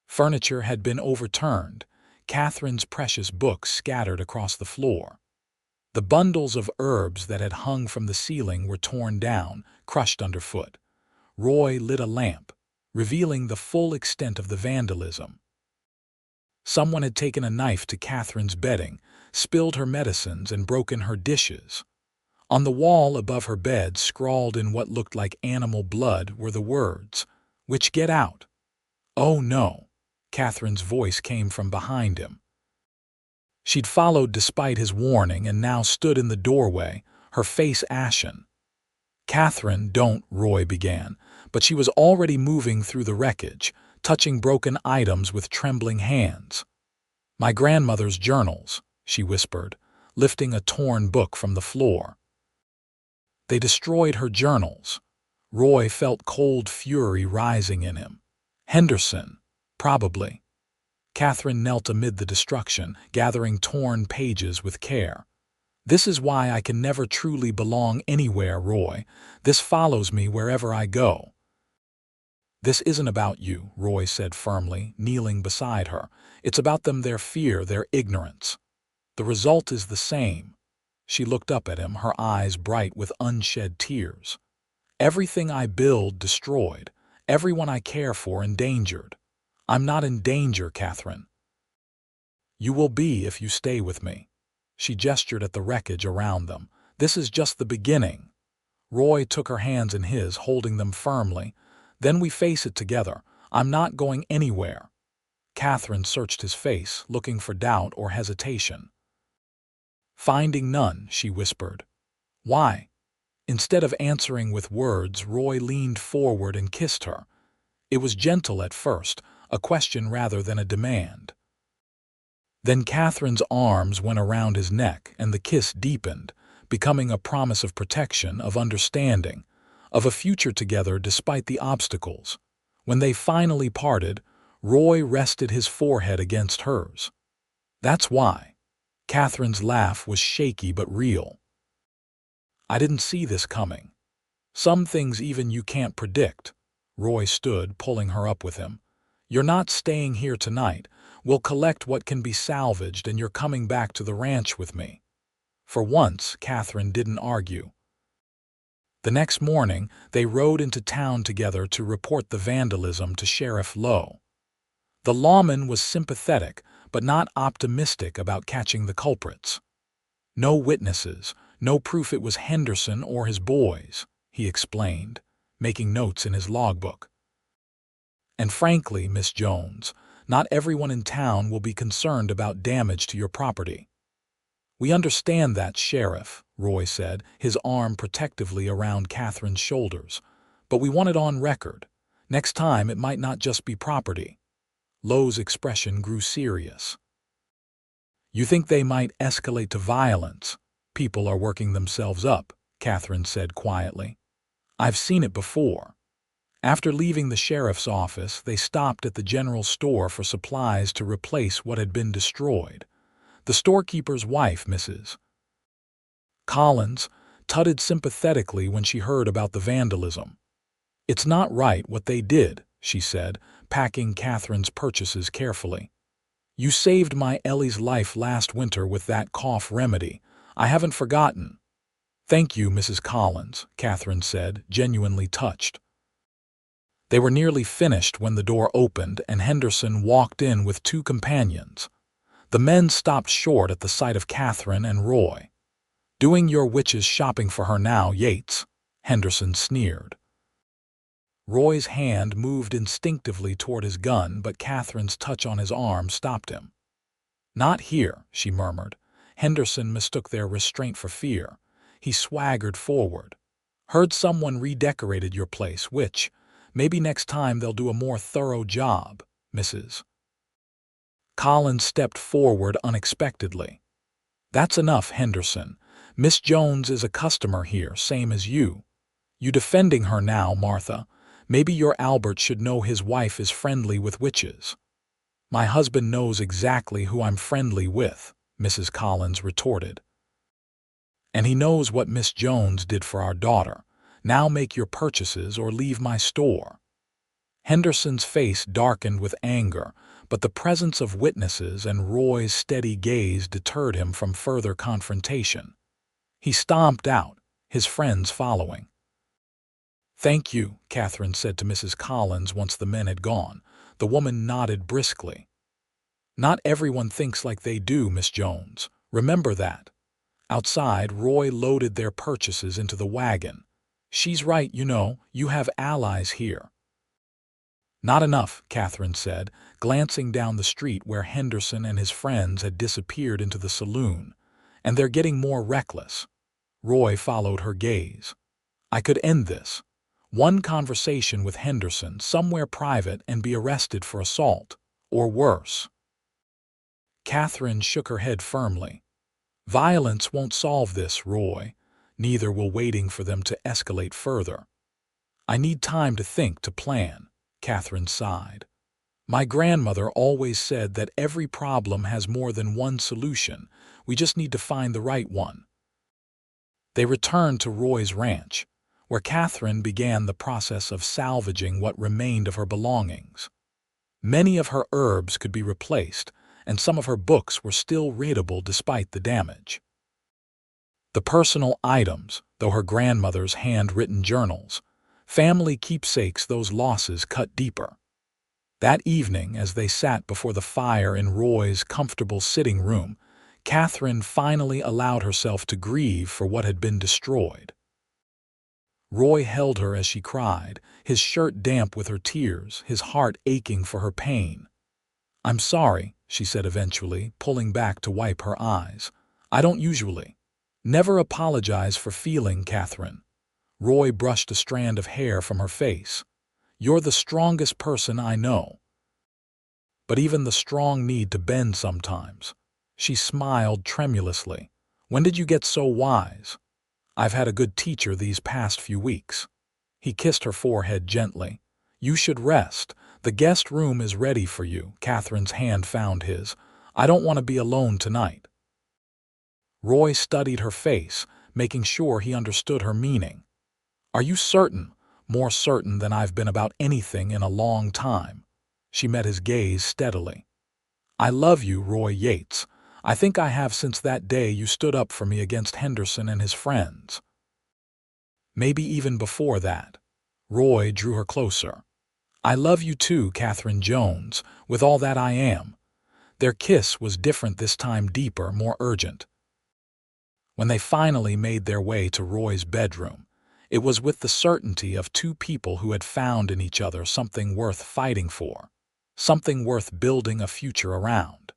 Furniture had been overturned, Katherine's precious books scattered across the floor. The bundles of herbs that had hung from the ceiling were torn down, crushed underfoot. Roy lit a lamp, revealing the full extent of the vandalism. Someone had taken a knife to Katherine's bedding, spilled her medicines, and broken her dishes. On the wall above her bed, scrawled in what looked like animal blood, were the words, "Witch, get out." "Oh no," Katherine's voice came from behind him. She'd followed despite his warning and now stood in the doorway, her face ashen. "Katherine, don't," Roy began, but she was already moving through the wreckage, touching broken items with trembling hands. "My grandmother's journals," she whispered, lifting a torn book from the floor. They destroyed her journals. Roy felt cold fury rising in him. "Henderson, probably." Katherine knelt amid the destruction, gathering torn pages with care. "This is why I can never truly belong anywhere, Roy. This follows me wherever I go." "This isn't about you," Roy said firmly, kneeling beside her. "It's about them, their fear, their ignorance. The result is the same." She looked up at him, her eyes bright with unshed tears. "Everything I build destroyed, everyone I care for endangered. I'm not in danger, Katherine. You will be if you stay with me. She gestured at the wreckage around them. This is just the beginning. Roy took her hands in his, holding them firmly. Then we face it together. I'm not going anywhere. Katherine searched his face, looking for doubt or hesitation. Finding none, she whispered. Why? Instead of answering with words, Roy leaned forward and kissed her. It was gentle at first, a question rather than a demand. Then Katherine's arms went around his neck and the kiss deepened, becoming a promise of protection, of understanding, of a future together despite the obstacles. When they finally parted, Roy rested his forehead against hers. That's why. Katherine's laugh was shaky but real. I didn't see this coming. Some things even you can't predict. Roy stood, pulling her up with him. You're not staying here tonight. We'll collect what can be salvaged and you're coming back to the ranch with me. For once, Katherine didn't argue. The next morning, they rode into town together to report the vandalism to Sheriff Lowe. The lawman was sympathetic, but not optimistic about catching the culprits. No witnesses, no proof it was Henderson or his boys, he explained, making notes in his logbook. And frankly, Miss Jones, not everyone in town will be concerned about damage to your property. We understand that, Sheriff, Roy said, his arm protectively around Katherine's shoulders. But we want it on record. Next time it might not just be property. Lowe's expression grew serious. You think they might escalate to violence? People are working themselves up, Katherine said quietly. I've seen it before. After leaving the sheriff's office, they stopped at the general store for supplies to replace what had been destroyed. The storekeeper's wife, Mrs. Collins, tutted sympathetically when she heard about the vandalism. It's not right what they did, she said, packing Katherine's purchases carefully. You saved my Ellie's life last winter with that cough remedy. I haven't forgotten. Thank you, Mrs. Collins, Katherine said, genuinely touched. They were nearly finished when the door opened and Henderson walked in with two companions. The men stopped short at the sight of Katherine and Roy. Doing your witch's shopping for her now, Yates, Henderson sneered. Roy's hand moved instinctively toward his gun, but Katherine's touch on his arm stopped him. Not here, she murmured. Henderson mistook their restraint for fear. He swaggered forward. Heard someone redecorated your place, which, maybe next time they'll do a more thorough job, Mrs. Collins stepped forward unexpectedly. That's enough, Henderson. Miss Jones is a customer here, same as you. You defending her now, Martha. Maybe your Albert should know his wife is friendly with witches. My husband knows exactly who I'm friendly with, Mrs. Collins retorted. And he knows what Miss Jones did for our daughter. Now make your purchases or leave my store. Henderson's face darkened with anger, but the presence of witnesses and Roy's steady gaze deterred him from further confrontation. He stomped out, his friends following. Thank you, Katherine said to Mrs. Collins once the men had gone. The woman nodded briskly. Not everyone thinks like they do, Miss Jones. Remember that. Outside, Roy loaded their purchases into the wagon. She's right, you know, you have allies here. Not enough, Katherine said, glancing down the street where Henderson and his friends had disappeared into the saloon. And they're getting more reckless. Roy followed her gaze. I could end this. One conversation with Henderson, somewhere private, and be arrested for assault, or worse. Katherine shook her head firmly. Violence won't solve this, Roy. Neither will waiting for them to escalate further. I need time to think, to plan, Katherine sighed. My grandmother always said that every problem has more than one solution. We just need to find the right one. They returned to Roy's ranch, where Katherine began the process of salvaging what remained of her belongings. Many of her herbs could be replaced, and some of her books were still readable despite the damage. The personal items, though her grandmother's handwritten journals, family keepsakes, those losses cut deeper. That evening, as they sat before the fire in Roy's comfortable sitting room, Katherine finally allowed herself to grieve for what had been destroyed. Roy held her as she cried, his shirt damp with her tears, his heart aching for her pain. "I'm sorry," she said eventually, pulling back to wipe her eyes. "I don't usually." "Never apologize for feeling, Katherine." Roy brushed a strand of hair from her face. "You're the strongest person I know." "But even the strong need to bend sometimes." She smiled tremulously. "When did you get so wise?" "I've had a good teacher these past few weeks." He kissed her forehead gently. "You should rest. The guest room is ready for you." Catherine's hand found his. "I don't want to be alone tonight." Roy studied her face, making sure he understood her meaning. "Are you certain?" "More certain than I've been about anything in a long time." She met his gaze steadily. "I love you, Roy Yates. I think I have since that day you stood up for me against Henderson and his friends. Maybe even before that." Roy drew her closer. "I love you too, Katherine Jones, with all that I am." Their kiss was different this time, deeper, more urgent. When they finally made their way to Roy's bedroom, it was with the certainty of two people who had found in each other something worth fighting for, something worth building a future around.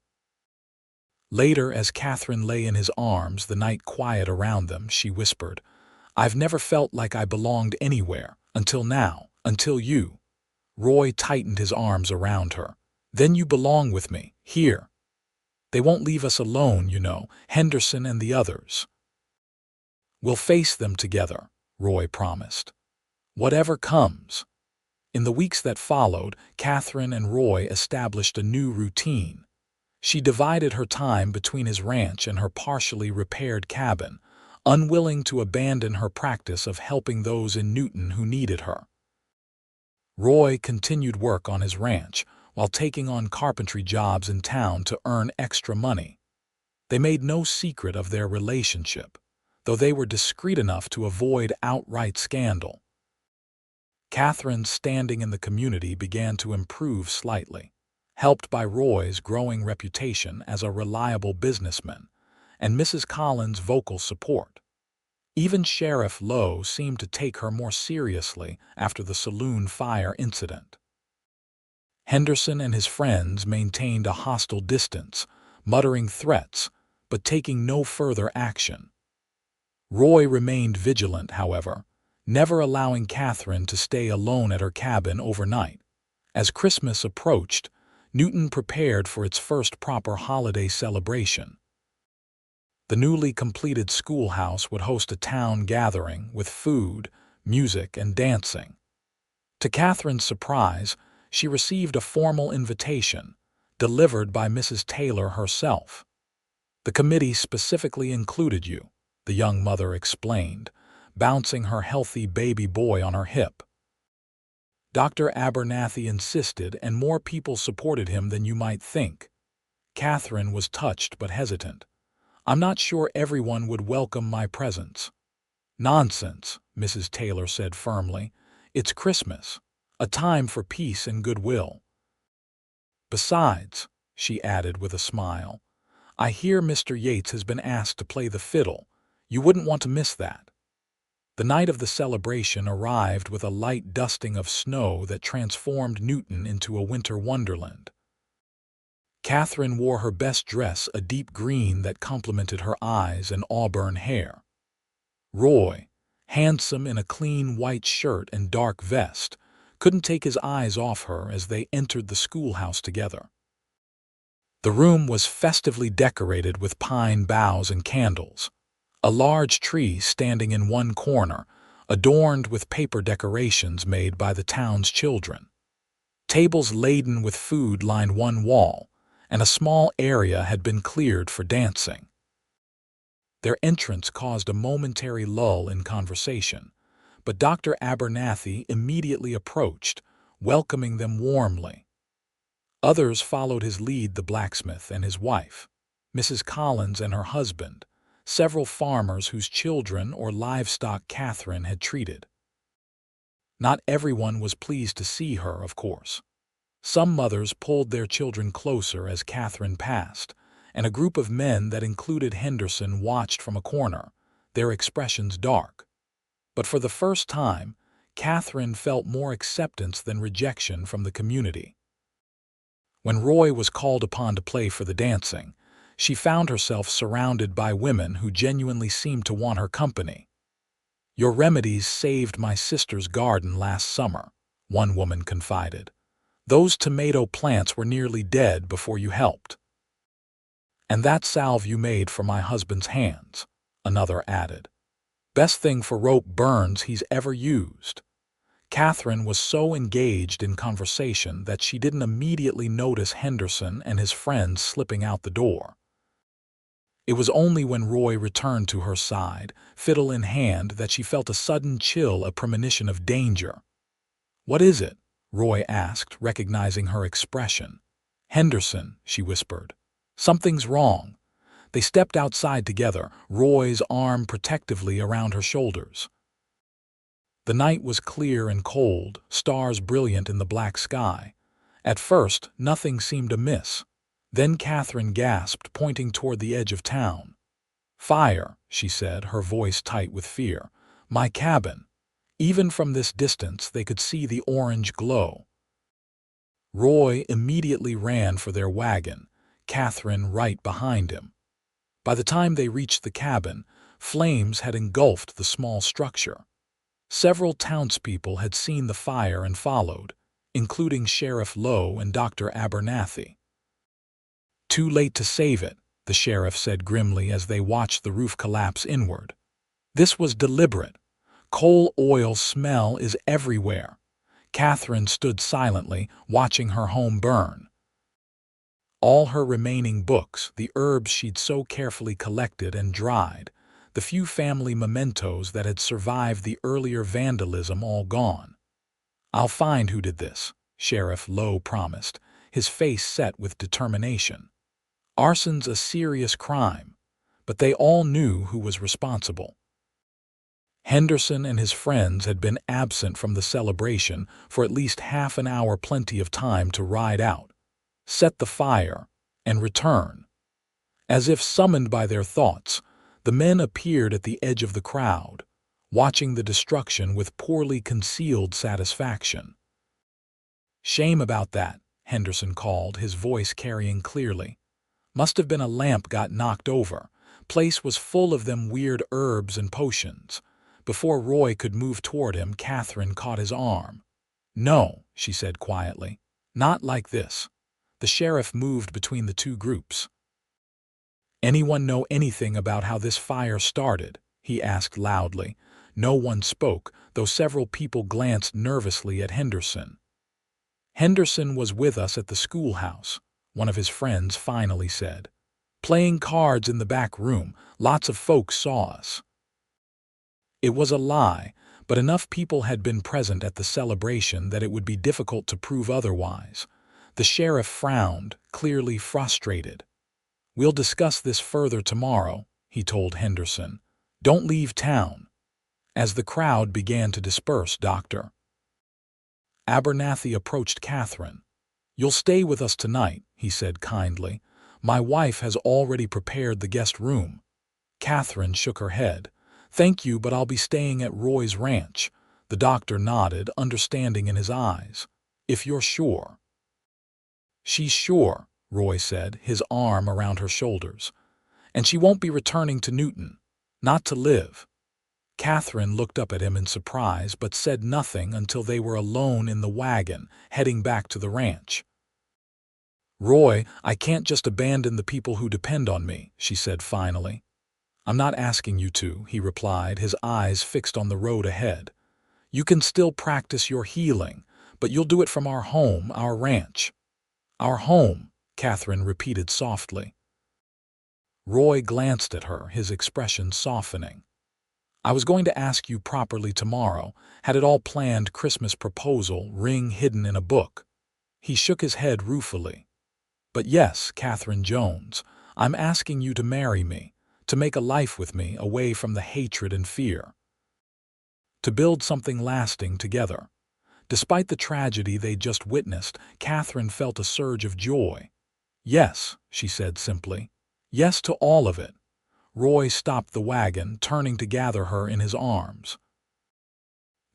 Later, as Katherine lay in his arms, the night quiet around them, she whispered, "I've never felt like I belonged anywhere, until now, until you." Roy tightened his arms around her. "Then you belong with me, here. They won't leave us alone, you know, Henderson and the others." "We'll face them together," Roy promised. "Whatever comes." In the weeks that followed, Katherine and Roy established a new routine. She divided her time between his ranch and her partially repaired cabin, unwilling to abandon her practice of helping those in Newton who needed her. Roy continued work on his ranch while taking on carpentry jobs in town to earn extra money. They made no secret of their relationship, though they were discreet enough to avoid outright scandal. Katherine's standing in the community began to improve slightly, helped by Roy's growing reputation as a reliable businessman and Mrs. Collins' vocal support. Even Sheriff Lowe seemed to take her more seriously after the saloon fire incident. Henderson and his friends maintained a hostile distance, muttering threats, but taking no further action. Roy remained vigilant, however, never allowing Katherine to stay alone at her cabin overnight. As Christmas approached, Newton prepared for its first proper holiday celebration. The newly completed schoolhouse would host a town gathering with food, music, and dancing. To Katherine's surprise, she received a formal invitation, delivered by Mrs. Taylor herself. "The committee specifically included you," the young mother explained, bouncing her healthy baby boy on her hip. "Dr. Abernathy insisted, and more people supported him than you might think." Katherine was touched but hesitant. "I'm not sure everyone would welcome my presence." "Nonsense," Mrs. Taylor said firmly. "It's Christmas, a time for peace and goodwill. Besides," she added with a smile, "I hear Mr. Yates has been asked to play the fiddle. You wouldn't want to miss that." The night of the celebration arrived with a light dusting of snow that transformed Newton into a winter wonderland. Katherine wore her best dress, a deep green that complemented her eyes and auburn hair. Roy, handsome in a clean white shirt and dark vest, couldn't take his eyes off her as they entered the schoolhouse together. The room was festively decorated with pine boughs and candles. A large tree standing in one corner, adorned with paper decorations made by the town's children. Tables laden with food lined one wall, and a small area had been cleared for dancing. Their entrance caused a momentary lull in conversation, but Dr. Abernathy immediately approached, welcoming them warmly. Others followed his lead: the blacksmith and his wife, Mrs. Collins and her husband, several farmers whose children or livestock Katherine had treated. Not everyone was pleased to see her, of course. Some mothers pulled their children closer as Katherine passed, and a group of men that included Henderson watched from a corner, their expressions dark. But for the first time, Katherine felt more acceptance than rejection from the community. When Roy was called upon to play for the dancing, she found herself surrounded by women who genuinely seemed to want her company. "Your remedies saved my sister's garden last summer," one woman confided. "Those tomato plants were nearly dead before you helped." "And that salve you made for my husband's hands," another added. "Best thing for rope burns he's ever used." Katherine was so engaged in conversation that she didn't immediately notice Henderson and his friends slipping out the door. It was only when Roy returned to her side, fiddle in hand, that she felt a sudden chill, a premonition of danger. "What is it?" Roy asked, recognizing her expression. "Henderson," she whispered. "Something's wrong." They stepped outside together, Roy's arm protectively around her shoulders. The night was clear and cold, stars brilliant in the black sky. At first, nothing seemed amiss. Then Katherine gasped, pointing toward the edge of town. "Fire," she said, her voice tight with fear. "My cabin." Even from this distance, they could see the orange glow. Roy immediately ran for their wagon, Katherine right behind him. By the time they reached the cabin, flames had engulfed the small structure. Several townspeople had seen the fire and followed, including Sheriff Lowe and Dr. Abernathy. "Too late to save it," the sheriff said grimly as they watched the roof collapse inward. "This was deliberate. Coal oil smell is everywhere." Katherine stood silently, watching her home burn. All her remaining books, the herbs she'd so carefully collected and dried, the few family mementos that had survived the earlier vandalism, all gone. "I'll find who did this," Sheriff Lowe promised, his face set with determination. "Arson's a serious crime, but they all knew who was responsible." Henderson and his friends had been absent from the celebration for at least half an hour, plenty of time to ride out, set the fire, and return. As if summoned by their thoughts, the men appeared at the edge of the crowd, watching the destruction with poorly concealed satisfaction. "Shame about that," Henderson called, his voice carrying clearly. "Must have been a lamp got knocked over. Place was full of them weird herbs and potions." Before Roy could move toward him, Katherine caught his arm. "No," she said quietly. "Not like this." The sheriff moved between the two groups. "Anyone know anything about how this fire started?" he asked loudly. No one spoke, though several people glanced nervously at Henderson. "Henderson was with us at the schoolhouse," one of his friends finally said. "Playing cards in the back room. Lots of folks saw us." It was a lie, but enough people had been present at the celebration that it would be difficult to prove otherwise. The sheriff frowned, clearly frustrated. "We'll discuss this further tomorrow," he told Henderson. "Don't leave town." As the crowd began to disperse, Dr. Abernathy approached Katherine. "You'll stay with us tonight," he said kindly. "My wife has already prepared the guest room." Katherine shook her head. "Thank you, but I'll be staying at Roy's ranch." The doctor nodded, understanding in his eyes. "If you're sure." "She's sure," Roy said, his arm around her shoulders. "And she won't be returning to Newton. Not to live." Katherine looked up at him in surprise, but said nothing until they were alone in the wagon, heading back to the ranch. "Roy, I can't just abandon the people who depend on me," she said finally. "I'm not asking you to," he replied, his eyes fixed on the road ahead. "You can still practice your healing, but you'll do it from our home, our ranch." "Our home," Katherine repeated softly. Roy glanced at her, his expression softening. "I was going to ask you properly tomorrow, had it all planned, Christmas proposal, ring hidden in a book." He shook his head ruefully. "But yes, Katherine Jones, I'm asking you to marry me, to make a life with me away from the hatred and fear. To build something lasting together. Despite the tragedy they'd just witnessed, Katherine felt a surge of joy. "Yes," she said simply. "Yes to all of it." Roy stopped the wagon, turning to gather her in his arms.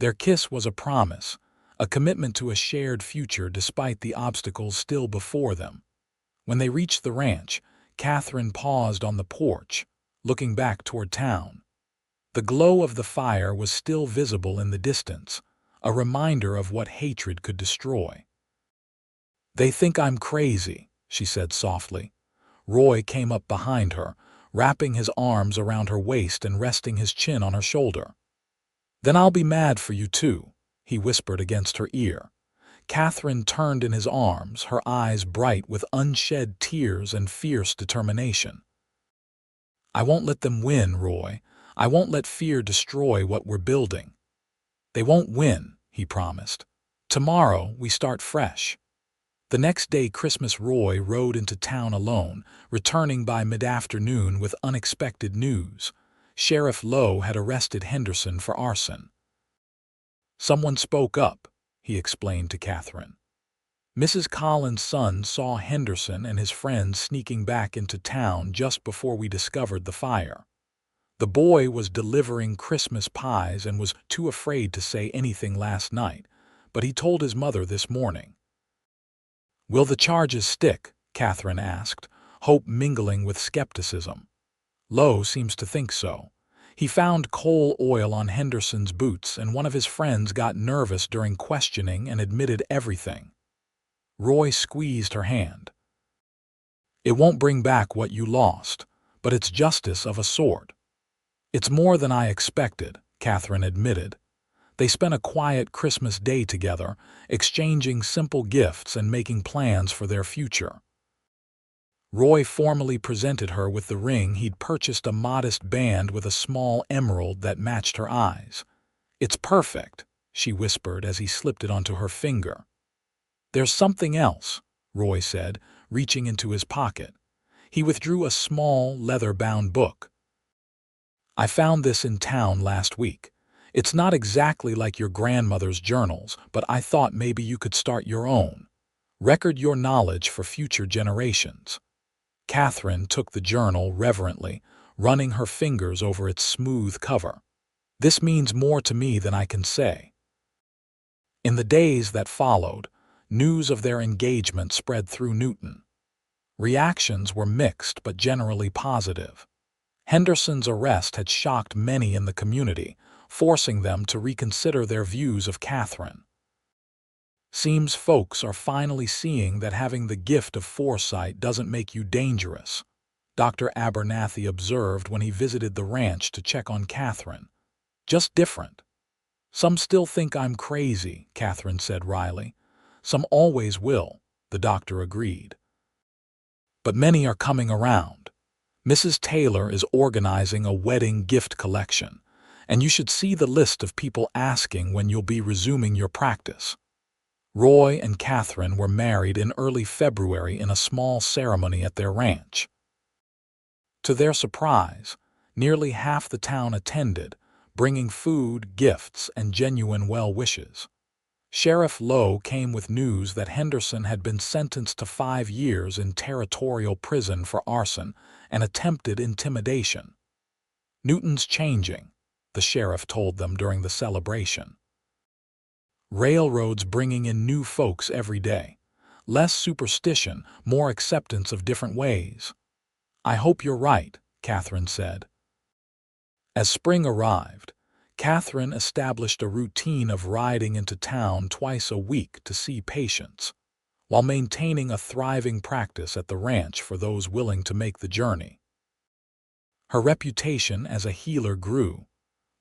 Their kiss was a promise, a commitment to a shared future despite the obstacles still before them. When they reached the ranch, Katherine paused on the porch, looking back toward town. The glow of the fire was still visible in the distance, a reminder of what hatred could destroy. "They think I'm crazy," she said softly. Roy came up behind her, wrapping his arms around her waist and resting his chin on her shoulder. "Then I'll be mad for you too," he whispered against her ear. Katherine turned in his arms, her eyes bright with unshed tears and fierce determination. "I won't let them win, Roy. I won't let fear destroy what we're building." "They won't win," he promised. "Tomorrow we start fresh." The next day Christmas Roy rode into town alone, returning by mid-afternoon with unexpected news. Sheriff Lowe had arrested Henderson for arson. "Someone spoke up," he explained to Katherine. "Mrs. Collins' son saw Henderson and his friends sneaking back into town just before we discovered the fire. The boy was delivering Christmas pies and was too afraid to say anything last night, but he told his mother this morning." "Will the charges stick?" Katherine asked, hope mingling with skepticism. "Lowe seems to think so. He found coal oil on Henderson's boots, and one of his friends got nervous during questioning and admitted everything." Roy squeezed her hand. "It won't bring back what you lost, but it's justice of a sort." "It's more than I expected," Katherine admitted. They spent a quiet Christmas day together, exchanging simple gifts and making plans for their future. Roy formally presented her with the ring he'd purchased, a modest band with a small emerald that matched her eyes. "It's perfect," she whispered as he slipped it onto her finger. "There's something else," Roy said, reaching into his pocket. He withdrew a small, leather-bound book. "I found this in town last week. It's not exactly like your grandmother's journals, but I thought maybe you could start your own. Record your knowledge for future generations." Katherine took the journal reverently, running her fingers over its smooth cover. "This means more to me than I can say." In the days that followed, news of their engagement spread through Newton. Reactions were mixed but generally positive. Henderson's arrest had shocked many in the community, forcing them to reconsider their views of Katherine. "Seems folks are finally seeing that having the gift of foresight doesn't make you dangerous," Dr. Abernathy observed when he visited the ranch to check on Katherine. "Just different." "Some still think I'm crazy," Katherine said wryly. "Some always will," the doctor agreed. "But many are coming around. Mrs. Taylor is organizing a wedding gift collection, and you should see the list of people asking when you'll be resuming your practice." Roy and Katherine were married in early February in a small ceremony at their ranch. To their surprise, nearly half the town attended, bringing food, gifts, and genuine well wishes. Sheriff Lowe came with news that Henderson had been sentenced to 5 years in territorial prison for arson and attempted intimidation. "Newton's changing," the sheriff told them during the celebration. "Railroads bringing in new folks every day. Less superstition, more acceptance of different ways." "I hope you're right," Katherine said. As spring arrived, Katherine established a routine of riding into town twice a week to see patients, while maintaining a thriving practice at the ranch for those willing to make the journey. Her reputation as a healer grew,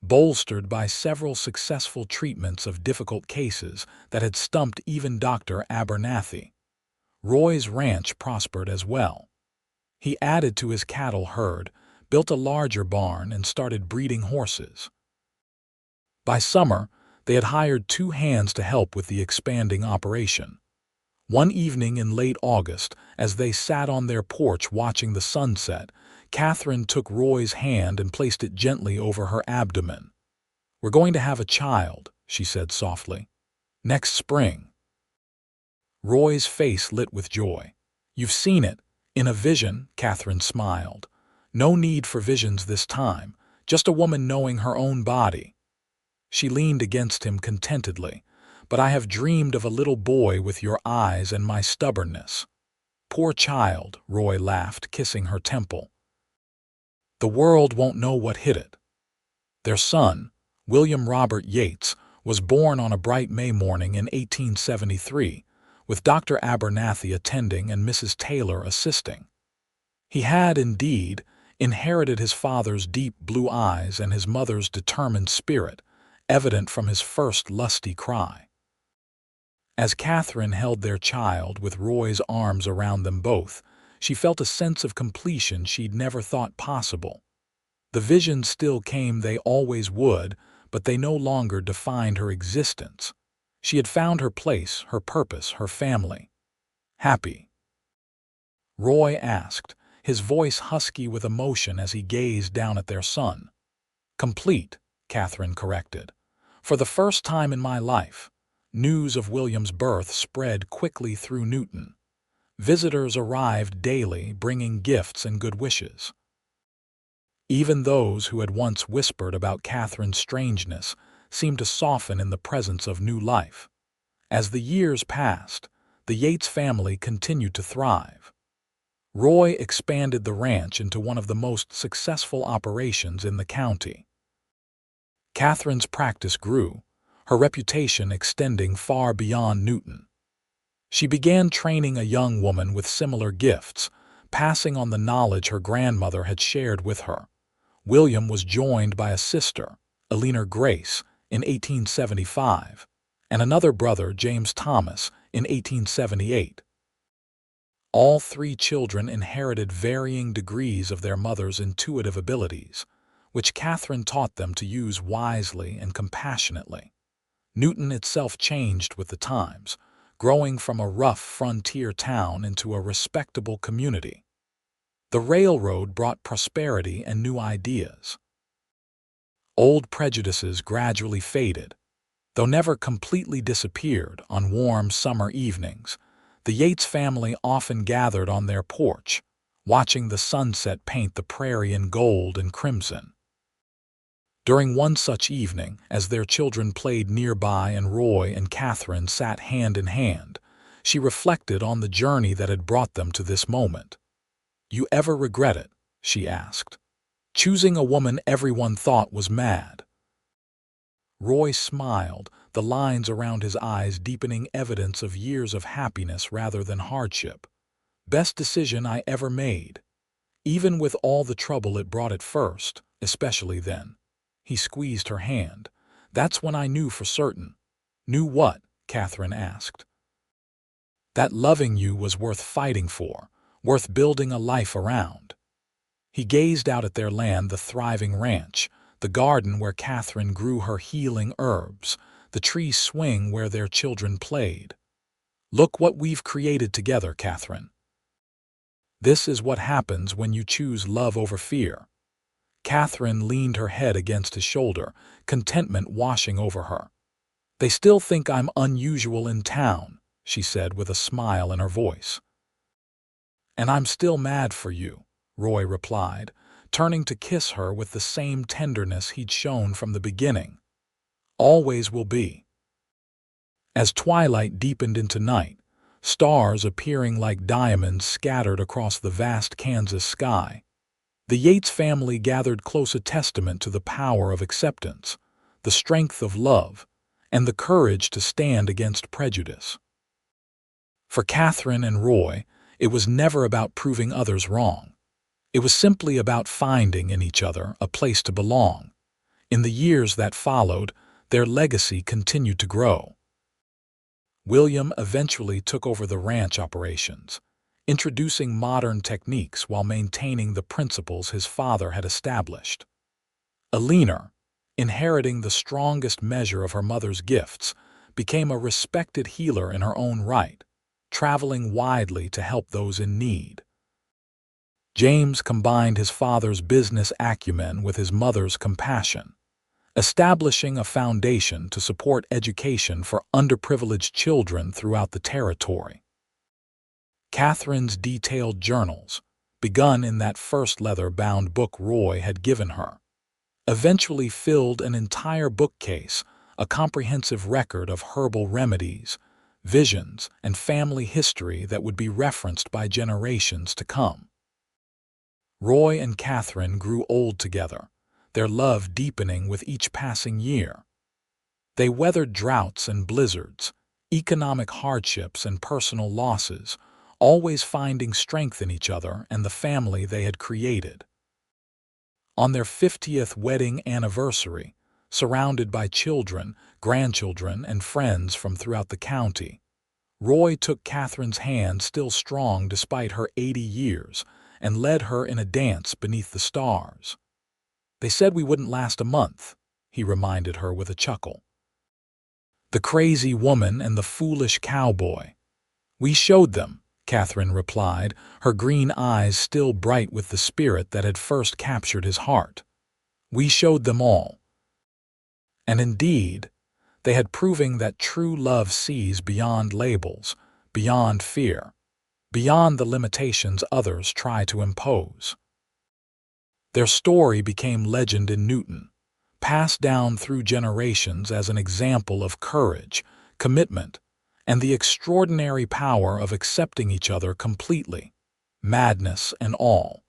bolstered by several successful treatments of difficult cases that had stumped even Dr. Abernathy. Roy's ranch prospered as well. He added to his cattle herd, built a larger barn, and started breeding horses. By summer, they had hired 2 hands to help with the expanding operation. One evening in late August, as they sat on their porch watching the sunset, Katherine took Roy's hand and placed it gently over her abdomen. "We're going to have a child," she said softly. Next spring. Roy's face lit with joy. You've seen it. In a vision, Katherine smiled. No need for visions this time, just a woman knowing her own body. She leaned against him contentedly. But I have dreamed of a little boy with your eyes and my stubbornness. Poor child, Roy laughed, kissing her temple. The world won't know what hit it. Their son, William Robert Yates, was born on a bright May morning in 1873, with Dr. Abernathy attending and Mrs. Taylor assisting. He had, indeed, inherited his father's deep blue eyes and his mother's determined spirit, evident from his first lusty cry. As Katherine held their child with Roy's arms around them both, she felt a sense of completion she'd never thought possible. The visions still came, they always would, but they no longer defined her existence. She had found her place, her purpose, her family. Happy? Roy asked, his voice husky with emotion as he gazed down at their son. Complete, Katherine corrected. For the first time in my life. News of William's birth spread quickly through Newton. Visitors arrived daily, bringing gifts and good wishes. Even those who had once whispered about Katherine's strangeness seemed to soften in the presence of new life. As the years passed, the Yates family continued to thrive. Roy expanded the ranch into one of the most successful operations in the county. Katherine's practice grew, her reputation extending far beyond Newton. She began training a young woman with similar gifts, passing on the knowledge her grandmother had shared with her. William was joined by a sister, Eleanor Grace, in 1875, and another brother, James Thomas, in 1878. All three children inherited varying degrees of their mother's intuitive abilities, which Katherine taught them to use wisely and compassionately. Newton itself changed with the times, growing from a rough frontier town into a respectable community. The railroad brought prosperity and new ideas. Old prejudices gradually faded, though never completely disappeared. On warm summer evenings, the Yates family often gathered on their porch, watching the sunset paint the prairie in gold and crimson. During one such evening, as their children played nearby and Roy and Katherine sat hand in hand, she reflected on the journey that had brought them to this moment. You ever regret it? She asked. Choosing a woman everyone thought was mad. Roy smiled, the lines around his eyes deepening evidence of years of happiness rather than hardship. Best decision I ever made. Even with all the trouble it brought at first, especially then. He squeezed her hand. That's when I knew for certain. Knew what? Katherine asked. That loving you was worth fighting for, worth building a life around. He gazed out at their land, the thriving ranch, the garden where Katherine grew her healing herbs, the tree swing where their children played. Look what we've created together, Katherine. This is what happens when you choose love over fear. Katherine leaned her head against his shoulder, contentment washing over her. They still think I'm unusual in town, she said with a smile in her voice. And I'm still mad for you, Roy replied, turning to kiss her with the same tenderness he'd shown from the beginning. Always will be. As twilight deepened into night, stars appearing like diamonds scattered across the vast Kansas sky, the Yates family gathered close, a testament to the power of acceptance, the strength of love, and the courage to stand against prejudice. For Katherine and Roy, it was never about proving others wrong. It was simply about finding in each other a place to belong. In the years that followed, their legacy continued to grow. William eventually took over the ranch operations, introducing modern techniques while maintaining the principles his father had established. Eleanor, inheriting the strongest measure of her mother's gifts, became a respected healer in her own right, traveling widely to help those in need. James combined his father's business acumen with his mother's compassion, establishing a foundation to support education for underprivileged children throughout the territory. Katherine's detailed journals, begun in that first leather-bound book Roy had given her, eventually filled an entire bookcase, a comprehensive record of herbal remedies, visions, and family history that would be referenced by generations to come. Roy and Katherine grew old together, their love deepening with each passing year. They weathered droughts and blizzards, economic hardships and personal losses, always finding strength in each other and the family they had created. On their 50th wedding anniversary, surrounded by children, grandchildren, and friends from throughout the county, Roy took Katherine's hand, still strong despite her 80 years, and led her in a dance beneath the stars. "They said we wouldn't last a month," he reminded her with a chuckle. "The crazy woman and the foolish cowboy. We showed them," Katherine replied, her green eyes still bright with the spirit that had first captured his heart. "We showed them all." And indeed, they had proving that true love sees beyond labels, beyond fear, beyond the limitations others try to impose. Their story became legend in Newton, passed down through generations as an example of courage, commitment, and the extraordinary power of accepting each other completely, madness and all.